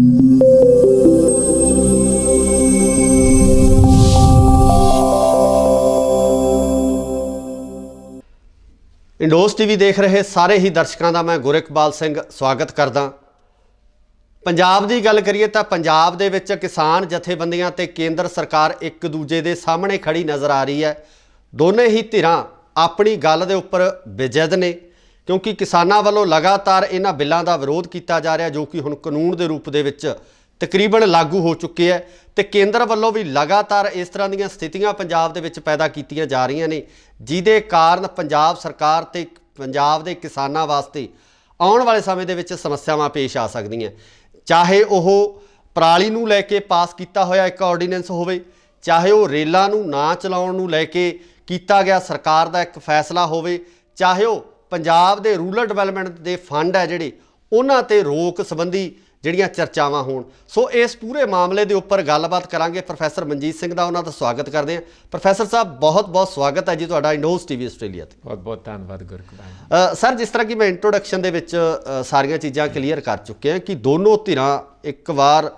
इंडोस TV देख रहे सारे ही दर्शकों का मैं गुरइकबाल सिंह स्वागत करदा। पंजाब की गल करिए तो पंजाब दे विच किसान जथेबंदियां ते केंद्र सरकार एक दूजे के सामने खड़ी नज़र आ रही है। दोने ही धिरां अपनी गल दे उपर बेजिद ने, क्योंकि किसानां वालों लगातार इन्हां बिलों का विरोध किया जा रहा, जो कि हुण कानून के रूप दे विच तकरीबन लागू हो चुके हैं। तो केंद्र वालों भी लगातार इस तरह दी स्थितियां पंजाब दे विच पैदा कीतियां जा रही ने, जिहदे कारण पंजाब सरकार ते पंजाब दे किसानां वास्ते आउण वाले समय दे विच समस्यावां पेश आ सकदियां। चाहे वह पराली नूं लैके पास किया होया एक ऑर्डीनेंस होवे, चाहे वह रेलां नूं ना चलाउण नूं लैके कीता गया सरकार दा एक फैसला होवे, चाहे वह पंजाब दे रूरल डिवेलपमेंट दे फंड है जिहड़े उन्हां ते रोक संबंधी ਜਿਹੜੀਆਂ ਚਰਚਾਵਾਂ ਹੋਣ। सो इस पूरे मामले के उपर गलबात करांगे प्रोफैसर मनजीत सिंह का, उन्होंने स्वागत करते हैं। प्रोफैसर साहब बहुत बहुत स्वागत है जी तुहाडा इंडोस टीवी आस्ट्रेलिया ते। बहुत बहुत धन्यवाद गुरकुबाल सर, जिस तरह की मैं इंट्रोडक्शन दे विच सारियां चीज़ां क्लीयर कर चुके हैं कि दोनों धिरां एक बार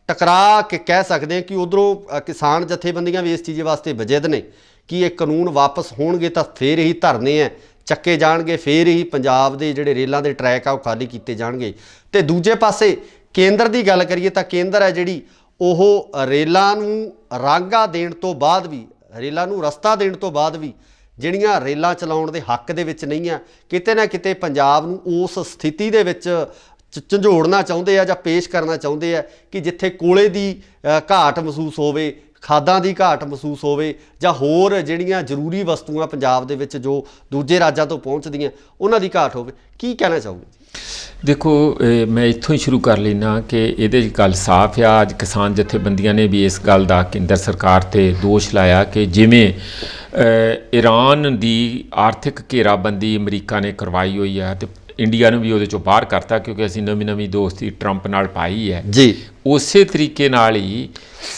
टकरा के कह सकते हैं कि उधरों किसान जथेबंदियां भी इस चीज़ वास्ते वजिद ने कि ये कानून वापस होणगे तो फिर ही धरने है ਚੱਕੇ ਜਾਣਗੇ, ਫਿਰ ਹੀ ਪੰਜਾਬ ਦੇ ਜਿਹੜੇ ਰੇਲਾਂ ਦੇ ਟਰੈਕ ਆ ਉਹ ਖਾਲੀ ਕੀਤੇ ਜਾਣਗੇ। ਤੇ ਦੂਜੇ ਪਾਸੇ ਕੇਂਦਰ ਦੀ ਗੱਲ ਕਰੀਏ ਤਾਂ ਕੇਂਦਰ ਹੈ ਜਿਹੜੀ ਉਹ ਰੇਲਾਂ ਨੂੰ ਰਾਂਗਾ ਦੇਣ ਤੋਂ ਬਾਅਦ ਵੀ, ਰੇਲਾਂ ਨੂੰ ਰਸਤਾ ਦੇਣ ਤੋਂ ਬਾਅਦ ਵੀ ਜਿਹੜੀਆਂ ਰੇਲਾਂ ਚਲਾਉਣ ਦੇ ਹੱਕ ਦੇ ਵਿੱਚ ਨਹੀਂ ਆ, ਕਿਤੇ ਨਾ ਕਿਤੇ ਪੰਜਾਬ ਨੂੰ ਉਸ ਸਥਿਤੀ ਦੇ ਵਿੱਚ ਝੰਜੋੜਨਾ ਚਾਹੁੰਦੇ ਆ ਜਾਂ ਪੇਸ਼ ਕਰਨਾ ਚਾਹੁੰਦੇ ਆ ਕਿ ਜਿੱਥੇ ਕੋਲੇ ਦੀ ਘਾਟ ਮਹਿਸੂਸ ਹੋਵੇ, ਖਾਦਾਂ ਦੀ ਘਾਟ ਮਹਿਸੂਸ ਹੋਵੇ ਜਾਂ ਹੋਰ ਜਿਹੜੀਆਂ ਜ਼ਰੂਰੀ ਵਸਤੂਆਂ ਪੰਜਾਬ ਦੇ ਵਿੱਚ ਜੋ ਦੂਜੇ ਰਾਜਾਂ ਤੋਂ ਪਹੁੰਚਦੀਆਂ ਉਹਨਾਂ ਦੀ ਘਾਟ ਹੋਵੇ। ਕੀ ਕਹਿਣਾ ਚਾਹੋਗੇ? देखो मैं इत्थों ही शुरू कर लेना कि ये गल साफ आ। अज किसान जथेबंदियां ने भी इस गल का केंद्र सरकार ते दोष लाया कि जिमें ईरान की आर्थिक घेराबंदी अमरीका ने करवाई हुई है तो इंडिया ने भी वो बाहर करता, क्योंकि असीं नवीं दोस्ती ट्रंप नाल पाई है जी। उस तरीके नाल ही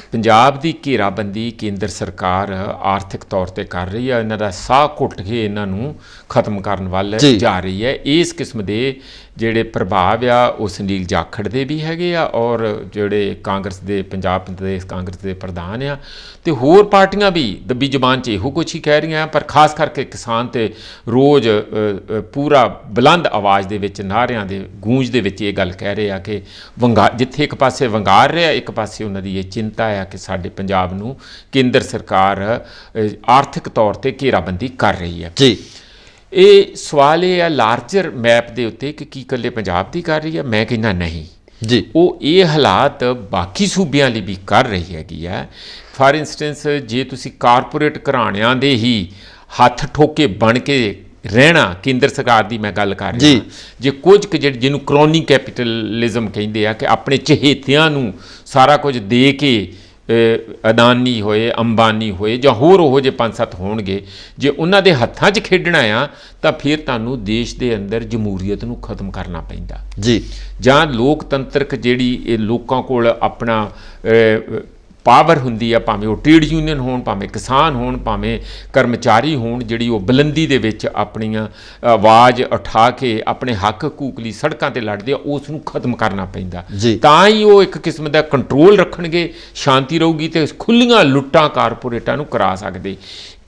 पंजाब की घेराबंदी केंद्र सरकार आर्थिक तौर पर कर रही है, इन्हां दा साह घुट के इन्हां नूं खत्म करन वाल जा रही है। इस किस्म के ਜਿਹੜੇ ਪ੍ਰਭਾਵ ਆ ਉਹ ਸੁਨੀਲ ਜਾਖੜ ਦੇ ਵੀ ਹੈਗੇ ਆ ਔਰ ਜਿਹੜੇ ਕਾਂਗਰਸ ਦੇ ਪੰਜਾਬ ਪ੍ਰਦੇਸ਼ ਕਾਂਗਰਸ ਦੇ ਪ੍ਰਧਾਨ ਆ ਤੇ ਹੋਰ ਪਾਰਟੀਆਂ ਵੀ ਦੱਬੀ ਜ਼ਬਾਨ 'ਚ ਇਹੋ ਕੁਛ ਹੀ ਕਹਿ ਰਹੀਆਂ, ਪਰ ਖਾਸ ਕਰਕੇ ਕਿਸਾਨ ਤੇ ਰੋਜ਼ ਪੂਰਾ ਬੁਲੰਦ ਆਵਾਜ਼ ਦੇ ਵਿੱਚ ਨਾਅਰਿਆਂ ਦੇ ਗੂੰਜ ਦੇ ਵਿੱਚ ਇਹ ਗੱਲ ਕਹਿ ਰਹੇ ਆ ਕਿ ਜਿੱਥੇ ਇੱਕ ਪਾਸੇ ਵੰਗਾਰ ਰਿਹਾ, ਇੱਕ ਪਾਸੇ ਉਹਨਾਂ ਦੀ ਇਹ ਚਿੰਤਾ ਆ ਕਿ ਸਾਡੇ ਪੰਜਾਬ ਨੂੰ ਕੇਂਦਰ ਸਰਕਾਰ ਆਰਥਿਕ ਤੌਰ ਤੇ ਘੇਰਾਬੰਦੀ ਕਰ ਰਹੀ ਹੈ ਜੀ। ਇਹ ਸਵਾਲ ਇਹ ਆ ਲਾਰਜਰ ਮੈਪ ਦੇ ਉੱਤੇ ਕਿ ਕੀ ਇਕੱਲੇ ਪੰਜਾਬ ਦੀ ਕਰ ਰਹੀ ਹੈ? ਮੈਂ ਕਹਿੰਦਾ ਨਹੀਂ ਜੀ, ਉਹ ਇਹ ਹਾਲਾਤ ਬਾਕੀ ਸੂਬਿਆਂ ਲਈ ਵੀ ਕਰ ਰਹੀ ਹੈਗੀ ਆ। ਫਾਰ ਇੰਸਟੈਂਸ ਜੇ ਤੁਸੀਂ ਕਾਰਪੋਰੇਟ ਘਰਾਣਿਆਂ ਦੇ ਹੀ ਹੱਥ ਠੋਕੇ ਬਣ ਕੇ ਰਹਿਣਾ, ਕੇਂਦਰ ਸਰਕਾਰ ਦੀ ਮੈਂ ਗੱਲ ਕਰ ਰਿਹਾ, ਜੇ ਕੁਝ ਕੁ ਜਿਹੜੇ ਜਿਹਨੂੰ ਕ੍ਰੋਨੀ ਕੈਪੀਟਲਿਜ਼ਮ ਕਹਿੰਦੇ ਆ ਕਿ ਆਪਣੇ ਚਹੇਤਿਆਂ ਨੂੰ ਸਾਰਾ ਕੁਝ ਦੇ ਕੇ ਅਦਾਨੀ ਹੋਏ, ਅੰਬਾਨੀ ਹੋਏ ਜਾਂ ਹੋਰ ਉਹੋ ਜਿਹੇ 5-7 ਹੋਣਗੇ, ਜੇ ਉਹਨਾਂ ਦੇ ਹੱਥਾਂ 'ਚ ਖੇਡਣਾ ਆ ਤਾਂ ਫਿਰ ਤੁਹਾਨੂੰ ਦੇਸ਼ ਦੇ ਅੰਦਰ ਜਮਹੂਰੀਅਤ ਨੂੰ ਖਤਮ ਕਰਨਾ ਪੈਂਦਾ ਜੀ। ਜਾਂ ਲੋਕਤੰਤਰਕ ਜਿਹੜੀ ਇਹ ਲੋਕਾਂ ਕੋਲ ਆਪਣਾ ਪਾਵਰ ਹੁੰਦੀ ਆ, ਭਾਵੇਂ ਉਹ ਟ੍ਰੇਡ ਯੂਨੀਅਨ ਹੋਣ, ਭਾਵੇਂ ਕਿਸਾਨ ਹੋਣ, ਭਾਵੇਂ ਕਰਮਚਾਰੀ ਹੋਣ, ਜਿਹੜੀ ਉਹ ਬੁਲੰਦੀ ਦੇ ਵਿੱਚ ਆਪਣੀਆਂ ਆਵਾਜ਼ ਉਠਾ ਕੇ ਆਪਣੇ ਹੱਕ ਹਕੂਕ ਲਈ ਸੜਕਾਂ 'ਤੇ ਲੜਦੇ ਆ, ਉਸ ਨੂੰ ਖਤਮ ਕਰਨਾ ਪੈਂਦਾ। ਤਾਂ ਹੀ ਉਹ ਇੱਕ ਕਿਸਮ ਦਾ ਕੰਟਰੋਲ ਰੱਖਣਗੇ, ਸ਼ਾਂਤੀ ਰਹੂਗੀ ਅਤੇ ਖੁੱਲ੍ਹੀਆਂ ਲੁੱਟਾਂ ਕਾਰਪੋਰੇਟਾਂ ਨੂੰ ਕਰਾ ਸਕਦੇ।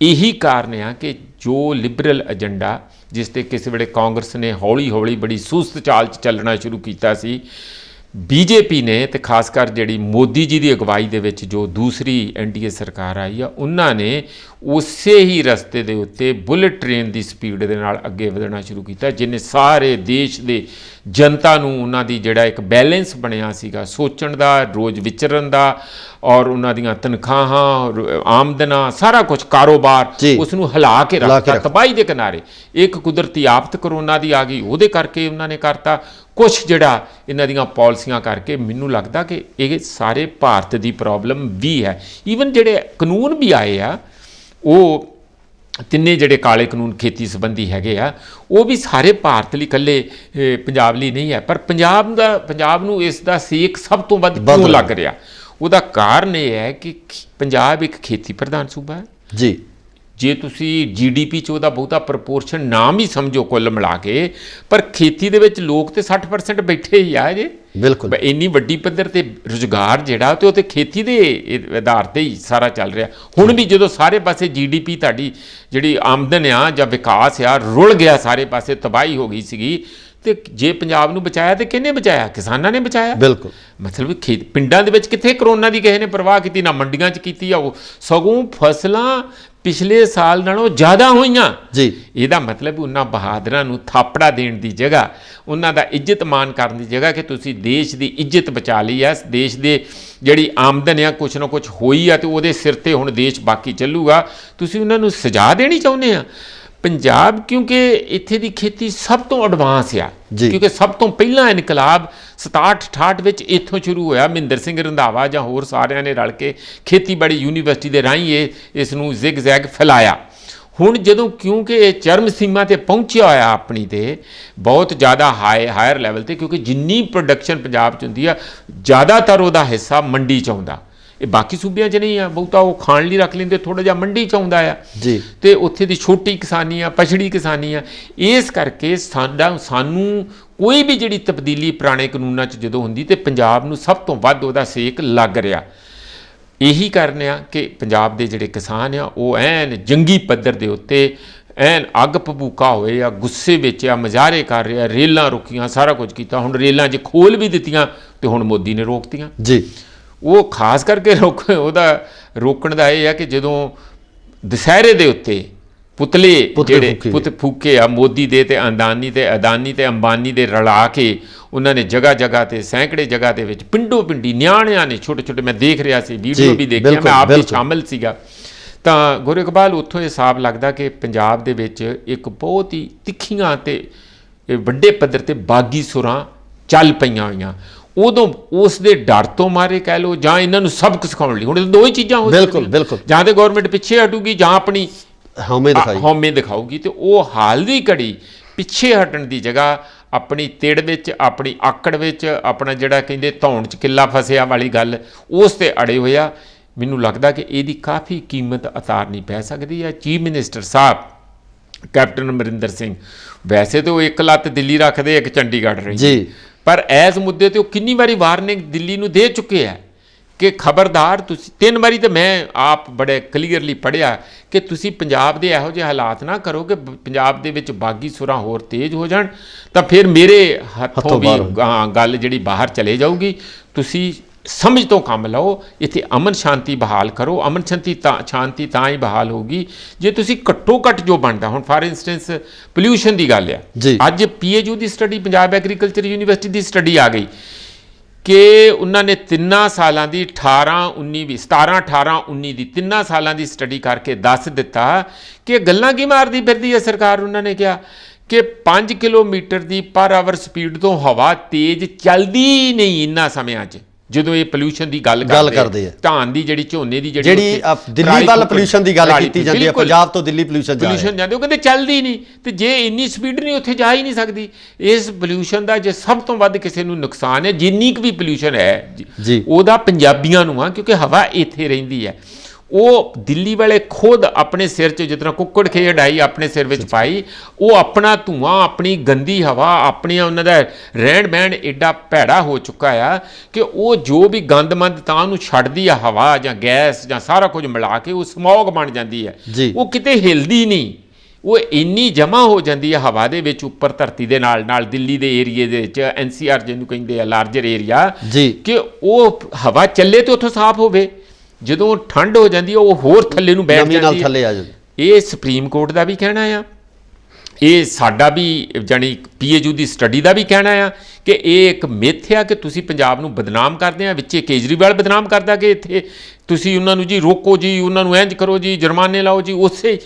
ਇਹੀ ਕਾਰਨ ਆ ਕਿ ਜੋ ਲਿਬਰਲ ਏਜੰਡਾ ਜਿਸ 'ਤੇ ਕਿਸੇ ਵੇਲੇ ਕਾਂਗਰਸ ਨੇ ਹੌਲੀ ਹੌਲੀ ਬੜੀ ਸੁਸਤ ਚਾਲ 'ਚ ਚੱਲਣਾ ਸ਼ੁਰੂ ਕੀਤਾ ਸੀ, बीजेपी ने तो खास कर जी मोदी जी की अगवाई दे विच जो दूसरी NDA सरकार आई है, उन्होंने उस ही रस्ते के उत्ते बुलेट ट्रेन की स्पीड के नाल अगे वधना शुरू किया, जिन्हें सारे देश के जनता नूं उन्हां दी जिहड़ा एक बैलेंस बनिया सीगा सोचण दा, रोज़ विचरण दा और उन्हां दीआं तनखाहां, आमदना, सारा कुछ कारोबार उसनूं हिला के रखता, तबाही के किनारे। एक कुदरती आफत करोना की आ गई, उहदे करके उन्होंने करता कुछ जिहड़ा इन्हां दीआं पॉलिसियां करके। मैनूं लगदा कि ये सारे भारत की प्रॉब्लम भी है। ईवन जिहड़े कानून भी आए आ, वो तिन्ने जिहड़े काले कानून खेती संबंधी हैगे आ, वो भी सारे भारत लई इकल्ले पंजाब लई नहीं है, पर पंजाब नूं इस दा सेक सब तो वध क्यों लग रहा? ਉਹਦਾ ਕਾਰਨ ਇਹ ਹੈ ਕਿ ਪੰਜਾਬ ਇੱਕ ਖੇਤੀ ਪ੍ਰਧਾਨ ਸੂਬਾ ਹੈ ਜੀ। ਜੇ ਤੁਸੀਂ GDP 'ਚ ਉਹਦਾ ਬਹੁਤਾ ਪ੍ਰਪੋਰਸ਼ਨ ਨਾ ਵੀ ਸਮਝੋ ਕੁੱਲ ਮਿਲਾ ਕੇ, ਪਰ ਖੇਤੀ ਦੇ ਵਿੱਚ ਲੋਕ ਤੇ 60% ਬੈਠੇ ਹੀ ਆ ਜੇ। ਬਿਲਕੁਲ ਇੰਨੀ ਵੱਡੀ ਪੱਧਰ ਤੇ ਰੁਜ਼ਗਾਰ ਜਿਹੜਾ ਤੇ ਉਹ ਤੇ ਖੇਤੀ ਦੇ ਆਧਾਰ ਤੇ ਹੀ ਸਾਰਾ ਚੱਲ ਰਿਹਾ। ਹੁਣ ਵੀ ਜਦੋਂ ਸਾਰੇ ਪਾਸੇ GDP ਤੁਹਾਡੀ ਜਿਹੜੀ ਆਮਦਨ ਆ ਜਾਂ ਵਿਕਾਸ ਆ ਰੁਲ ਗਿਆ, ਸਾਰੇ ਪਾਸੇ ਤਬਾਹੀ ਹੋ ਗਈ ਸੀਗੀ, ਤੇ ਜੇ ਪੰਜਾਬ ਨੂੰ ਬਚਾਇਆ ਤੇ ਕਿਹਨੇ ਬਚਾਇਆ? ਕਿਸਾਨਾਂ ਨੇ ਬਚਾਇਆ। ਬਿਲਕੁਲ ਮਤਲਬ ਪਿੰਡਾਂ ਦੇ ਵਿੱਚ ਕਿੱਥੇ ਕਰੋਨਾ ਦੀ ਕਿਸੇ ਨੇ ਪਰਵਾਹ ਕੀਤੀ, ਨਾ ਮੰਡੀਆਂ 'ਚ ਕੀਤੀ ਆ। ਉਹ ਸਗੋਂ ਫਸਲਾਂ ਪਿਛਲੇ ਸਾਲ ਨਾਲੋਂ ਜ਼ਿਆਦਾ ਹੋਈਆਂ ਜੀ। ਇਹਦਾ ਮਤਲਬ ਉਹਨਾਂ ਬਹਾਦਰਾਂ ਨੂੰ ਥਾਪੜਾ ਦੇਣ ਦੀ ਜਗ੍ਹਾ, ਉਹਨਾਂ ਦਾ ਇੱਜ਼ਤ ਮਾਣ ਕਰਨ ਦੀ ਜਗ੍ਹਾ ਕਿ ਤੁਸੀਂ ਦੇਸ਼ ਦੀ ਇੱਜ਼ਤ ਬਚਾ ਲਈ ਆ, ਦੇਸ਼ ਦੇ ਜਿਹੜੀ ਆਮਦਨ ਆ ਕੁਛ ਨਾ ਕੁਛ ਹੋਈ ਆ ਤੇ ਉਹਦੇ ਸਿਰ ਤੇ ਹੁਣ ਦੇਸ਼ ਬਾਕੀ ਚੱਲੂਗਾ, ਤੁਸੀਂ ਉਹਨਾਂ ਨੂੰ ਸਜ਼ਾ ਦੇਣੀ ਚਾਹੁੰਦੇ ਆ। ਪੰਜਾਬ ਕਿਉਂਕਿ ਇੱਥੇ ਦੀ ਖੇਤੀ ਸਭ ਤੋਂ ਐਡਵਾਂਸ ਆ, ਕਿਉਂਕਿ ਸਭ ਤੋਂ ਪਹਿਲਾਂ ਇਨਕਲਾਬ 67-68 ਵਿੱਚ ਇੱਥੋਂ ਸ਼ੁਰੂ ਹੋਇਆ। ਮਹਿੰਦਰ ਸਿੰਘ ਰੰਧਾਵਾ ਜਾਂ ਹੋਰ ਸਾਰਿਆਂ ਨੇ ਰਲ ਕੇ ਖੇਤੀਬਾੜੀ ਯੂਨੀਵਰਸਿਟੀ ਦੇ ਰਾਹੀਂ ਇਸ ਨੂੰ ਜ਼ਿਗ ਜ਼ੈਗ ਫੈਲਾਇਆ। ਹੁਣ ਜਦੋਂ ਕਿਉਂਕਿ ਇਹ ਚਰਮ ਸੀਮਾ ਤੇ ਪਹੁੰਚਿਆ ਹੋਇਆ ਆਪਣੀ ਤੇ ਬਹੁਤ ਜ਼ਿਆਦਾ ਹਾਇਰ ਲੈਵਲ ਤੇ, ਕਿਉਂਕਿ ਜਿੰਨੀ ਪ੍ਰੋਡਕਸ਼ਨ ਪੰਜਾਬ 'ਚ ਹੁੰਦੀ ਆ ਜ਼ਿਆਦਾਤਰ ਉਹਦਾ ਹਿੱਸਾ ਮੰਡੀ 'ਚ ਆਉਂਦਾ। ਇਹ ਬਾਕੀ ਸੂਬਿਆਂ 'ਚ ਨਹੀਂ ਆ, ਬਹੁਤਾ ਉਹ ਖਾਣ ਲਈ ਰੱਖ ਲੈਂਦੇ, ਥੋੜ੍ਹਾ ਜਿਹਾ ਮੰਡੀ 'ਚ ਆਉਂਦਾ ਆ ਜੀ। ਤੇ ਉੱਥੇ ਦੀ ਛੋਟੀ ਕਿਸਾਨੀ ਆ, ਪਛੜੀ ਕਿਸਾਨੀ ਆ। ਇਸ ਕਰਕੇ ਸਾਨੂੰ ਕੋਈ ਵੀ ਜਿਹੜੀ ਤਬਦੀਲੀ ਪੁਰਾਣੇ ਕਾਨੂੰਨਾਂ 'ਚ ਜਦੋਂ ਹੁੰਦੀ ਤੇ ਪੰਜਾਬ ਨੂੰ ਸਭ ਤੋਂ ਵੱਧ ਉਹਦਾ ਸੇਕ ਲੱਗ ਰਿਹਾ। ਇਹੀ ਕਾਰਨ ਆ ਕਿ ਪੰਜਾਬ ਦੇ ਜਿਹੜੇ ਕਿਸਾਨ ਆ ਉਹ ਐਨ ਜੰਗੀ ਪੱਧਰ ਦੇ ਉੱਤੇ ਐਨ ਅੱਗ ਭਬੂਕਾ ਹੋਏ ਆ, ਗੁੱਸੇ ਵਿੱਚ ਆ, ਮੁਜ਼ਾਹਰੇ ਕਰ ਰਿਹਾ, ਰੇਲਾਂ ਰੁਕੀਆਂ, ਸਾਰਾ ਕੁਝ ਕੀਤਾ। ਹੁਣ ਰੇਲਾਂ 'ਚ ਖੋਲ ਵੀ ਦਿੱਤੀਆਂ ਤੇ ਹੁਣ ਮੋਦੀ ਨੇ ਰੋਕਤੀਆਂ ਜੀ। ਉਹ ਖਾਸ ਕਰਕੇ ਉਹਦਾ ਰੋਕਣ ਦਾ ਇਹ ਆ ਕਿ ਜਦੋਂ ਦੁਸਹਿਰੇ ਦੇ ਉੱਤੇ ਪੁਤਲੇ ਜਿਹੜੇ ਫੂਕੇ ਆ ਮੋਦੀ ਦੇ ਤੇ ਅਦਾਨੀ ਤੇ ਅੰਬਾਨੀ ਦੇ ਰਲਾ ਕੇ, ਉਹਨਾਂ ਨੇ ਜਗ੍ਹਾ ਤੇ ਸੈਂਕੜੇ ਜਗ੍ਹਾ ਦੇ ਵਿੱਚ ਪਿੰਡੋ ਪਿੰਡੀ ਨਿਆਣਿਆਂ ਨੇ ਛੋਟੇ ਮੈਂ ਦੇਖ ਰਿਹਾ ਸੀ, ਵੀਡੀਓ ਵੀ ਦੇਖਿਆ, ਮੈਂ ਆਪ ਵੀ ਸ਼ਾਮਿਲ ਸੀਗਾ। ਤਾਂ ਗੁਰੂ ਇਕਬਾਲ ਉੱਥੋਂ ਇਹ ਹਿਸਾਬ ਲੱਗਦਾ ਕਿ ਪੰਜਾਬ ਦੇ ਵਿੱਚ ਇੱਕ ਬਹੁਤ ਹੀ ਤਿੱਖੀਆਂ ਤੇ ਵੱਡੇ ਪੱਧਰ ਤੇ ਬਾਗੀ ਸੁਰਾਂ ਚੱਲ ਪਈਆਂ ਹੋਈਆਂ। ਉਦੋਂ ਉਸ ਦੇ ਡਰ ਤੋਂ ਮਾਰੇ ਕਹਿ ਲਓ ਜਾਂ ਇਹਨਾਂ ਨੂੰ ਸਬਕ ਸਿਖਾਉਣ ਲਈ, ਹੁਣ ਦੋ ਹੀ ਚੀਜ਼ਾਂ ਹੋ ਸਕਦੀਆਂ, ਜਾਂ ਤੇ ਗੌਰਮੈਂਟ ਪਿੱਛੇ ਹਟੂਗੀ ਜਾਂ ਆਪਣੀ ਹਉਮੈ ਦਿਖਾਊਗੀ। ਤੇ ਉਹ ਹਾਲ ਦੀ ਘੜੀ ਪਿੱਛੇ ਹਟਣ ਦੀ ਜਗ੍ਹਾ ਆਪਣੀ ਤਿੜ ਵਿੱਚ, ਆਪਣੀ ਆਕੜ ਵਿੱਚ, ਆਪਣਾ ਜਿਹੜਾ ਕਹਿੰਦੇ ਧੌਣ 'ਚ ਕਿੱਲਾ ਫਸਿਆ ਵਾਲੀ ਗੱਲ, ਉਸ ਤੇ ਅੜੇ ਹੋਇਆ। ਮੈਨੂੰ ਲੱਗਦਾ ਕਿ ਇਹਦੀ ਕਾਫੀ ਕੀਮਤ ਉਤਾਰਨੀ ਪੈ ਸਕਦੀ ਹੈ। ਚੀਫ ਮਿਨਿਸਟਰ ਸਾਹਿਬ ਕੈਪਟਨ ਅਮਰਿੰਦਰ ਸਿੰਘ ਵੈਸੇ ਤਾਂ ਉਹ ਇੱਕ ਲੱਤ ਦਿੱਲੀ ਰੱਖਦੇ, ਇੱਕ ਚੰਡੀਗੜ੍ਹ ਰਹੀ, ਪਰ ਇਸ ਮੁੱਦੇ ਤੇ ਉਹ ਕਿੰਨੀ ਵਾਰੀ ਵਾਰਨਿੰਗ ਦਿੱਲੀ ਨੂੰ ਦੇ ਚੁੱਕੇ ਆ ਕਿ ਖਬਰਦਾਰ ਤੁਸੀਂ। 3 ਵਾਰੀ ਤਾਂ ਮੈਂ ਆਪ ਬੜੇ ਕਲੀਅਰਲੀ ਪੜ੍ਹਿਆ ਕਿ ਤੁਸੀਂ ਪੰਜਾਬ ਦੇ ਇਹੋ ਜਿਹੇ ਹਾਲਾਤ ਨਾ ਕਰੋ ਕਿ ਪੰਜਾਬ ਦੇ ਵਿੱਚ ਬਾਗੀ ਸੁਰਾਂ ਹੋਰ ਤੇਜ਼ ਹੋ ਜਾਣ, ਤਾਂ ਫਿਰ ਮੇਰੇ ਹੱਥੋਂ ਵੀ ਗੱਲ ਜਿਹੜੀ ਬਾਹਰ ਚਲੇ ਜਾਊਗੀ। ਤੁਸੀਂ ਸਮਝ ਤੋਂ ਕੰਮ ਲਓ, ਇੱਥੇ ਅਮਨ ਸ਼ਾਂਤੀ ਬਹਾਲ ਕਰੋ। ਅਮਨ ਸ਼ਾਂਤੀ ਤਾਂ ਹੀ ਬਹਾਲ ਹੋਊਗੀ ਜੇ ਤੁਸੀਂ ਘੱਟੋ ਘੱਟ ਜੋ ਬਣਦਾ। ਹੁਣ ਫਾਰ ਇੰਸਟੈਂਸ ਪੋਲਿਊਸ਼ਨ ਦੀ ਗੱਲ ਆ, ਅੱਜ PHU ਦੀ ਸਟੱਡੀ, ਪੰਜਾਬ ਐਗਰੀਕਲਚਰ ਯੂਨੀਵਰਸਿਟੀ ਦੀ ਸਟੱਡੀ ਆ ਗਈ ਕਿ ਉਹਨਾਂ ਨੇ 3 ਸਾਲਾਂ ਦੀ 17-18-19 ਦੀ 3 ਸਾਲਾਂ ਦੀ ਸਟੱਡੀ ਕਰਕੇ ਦੱਸ ਦਿੱਤਾ ਕਿ ਗੱਲਾਂ ਕੀ ਮਾਰਦੀ ਫਿਰਦੀ ਹੈ ਸਰਕਾਰ। ਉਹਨਾਂ ਨੇ ਕਿਹਾ ਕਿ 5 ਕਿਲੋਮੀਟਰ ਦੀ ਪਰ ਆਵਰ ਸਪੀਡ ਤੋਂ ਹਵਾ ਤੇਜ਼ ਚੱਲਦੀ ਨਹੀਂ ਇਹਨਾਂ ਸਮਿਆਂ 'ਚ, ਜਦੋਂ ਇਹ ਪੋਲਿਊਸ਼ਨ ਦੀ ਗੱਲ ਕਰਦੇ ਆ। ਧਾਨ ਦੀ ਜਿਹੜੀ, ਝੋਨੇ ਦੀ ਜਿਹੜੀ ਦਿੱਲੀ ਵੱਲ ਪੋਲਿਊਸ਼ਨ ਦੀ ਗੱਲ ਕੀਤੀ ਜਾਂਦੀ ਹੈ, ਪੰਜਾਬ ਤੋਂ ਦਿੱਲੀ ਪੋਲਿਊਸ਼ਨ ਜਾਂਦੇ, ਉਹ ਕਹਿੰਦੇ ਚੱਲਦੀ ਨਹੀਂ। ਤੇ ਜੇ ਇੰਨੀ ਸਪੀਡ ਨਹੀਂ ਉੱਥੇ ਜਾ ਹੀ ਨਹੀਂ ਸਕਦੀ। ਇਸ ਪੋਲਿਊਸ਼ਨ ਦਾ ਜੇ ਸਭ ਤੋਂ ਵੱਧ ਕਿਸੇ ਨੂੰ ਨੁਕਸਾਨ ਹੈ, ਜਿੰਨੀ ਕੁ ਵੀ ਪੋਲਿਊਸ਼ਨ ਹੈ ਉਹਦਾ ਪੰਜਾਬੀਆਂ ਨੂੰ ਆ, ਕਿਉਂਕਿ ਹਵਾ ਇੱਥੇ ਰਹਿੰਦੀ ਹੈ। ਉਹ ਦਿੱਲੀ ਵਾਲੇ ਖੁਦ ਆਪਣੇ ਸਿਰ 'ਚ ਜਿਸ ਤਰ੍ਹਾਂ ਕੁੱਕੜ ਖੇਡ ਆਈ ਆਪਣੇ ਸਿਰ ਵਿੱਚ ਪਾਈ, ਉਹ ਆਪਣਾ ਧੂੰਆਂ, ਆਪਣੀ ਗੰਦੀ ਹਵਾ, ਆਪਣੀਆਂ ਉਹਨਾਂ ਦਾ ਰਹਿਣ ਬਹਿਣ ਐਡਾ ਭੈੜਾ ਹੋ ਚੁੱਕਾ ਆ ਕਿ ਉਹ ਜੋ ਵੀ ਗੰਦਮੰਦ ਤਾਂ ਉਹਨੂੰ ਛੱਡਦੀ ਆ ਹਵਾ ਜਾਂ ਗੈਸ ਜਾਂ ਸਾਰਾ ਕੁਝ ਮਿਲਾ ਕੇ, ਉਹ ਸਮੌਗ ਬਣ ਜਾਂਦੀ ਹੈ। ਉਹ ਕਿਤੇ ਹਿਲਦੀ ਨਹੀਂ, ਉਹ ਇੰਨੀ ਜਮ੍ਹਾਂ ਹੋ ਜਾਂਦੀ ਹੈ ਹਵਾ ਦੇ ਵਿੱਚ ਉੱਪਰ ਧਰਤੀ ਦੇ ਨਾਲ ਦਿੱਲੀ ਦੇ ਏਰੀਏ ਦੇ ਵਿੱਚ, NCR ਜਿਹਨੂੰ ਕਹਿੰਦੇ ਆ ਲਾਰਜਰ ਏਰੀਆ, ਕਿ ਉਹ ਹਵਾ ਚੱਲੇ ਤੇ ਉੱਥੋਂ ਸਾਫ਼ ਹੋਵੇ। ਜਦੋਂ ਠੰਡ ਹੋ ਜਾਂਦੀ ਹੈ ਉਹ ਹੋਰ ਥੱਲੇ ਨੂੰ ਬੈਠ ਜਾਂਦੀ ਹੈ। ਇਹ ਸੁਪਰੀਮ ਕੋਰਟ ਦਾ ਵੀ ਕਹਿਣਾ ਆ, ਇਹ ਸਾਡਾ ਵੀ ਜਾਣੀ PHU ਦੀ ਸਟੱਡੀ ਦਾ ਵੀ ਕਹਿਣਾ ਆ ਕਿ ਇਹ ਇੱਕ ਮਿੱਥ ਆ ਕਿ ਤੁਸੀਂ ਪੰਜਾਬ ਨੂੰ ਬਦਨਾਮ ਕਰਦੇ ਆ। ਵਿੱਚੇ ਕੇਜਰੀਵਾਲ ਬਦਨਾਮ ਕਰਦਾ ਕਿ ਇੱਥੇ ਤੁਸੀਂ ਉਹਨਾਂ ਨੂੰ ਜੀ ਰੋਕੋ ਜੀ, ਉਹਨਾਂ ਨੂੰ ਇੰਝ ਕਰੋ ਜੀ, ਜੁਰਮਾਨੇ ਲਾਓ ਜੀ। ਉਸੇ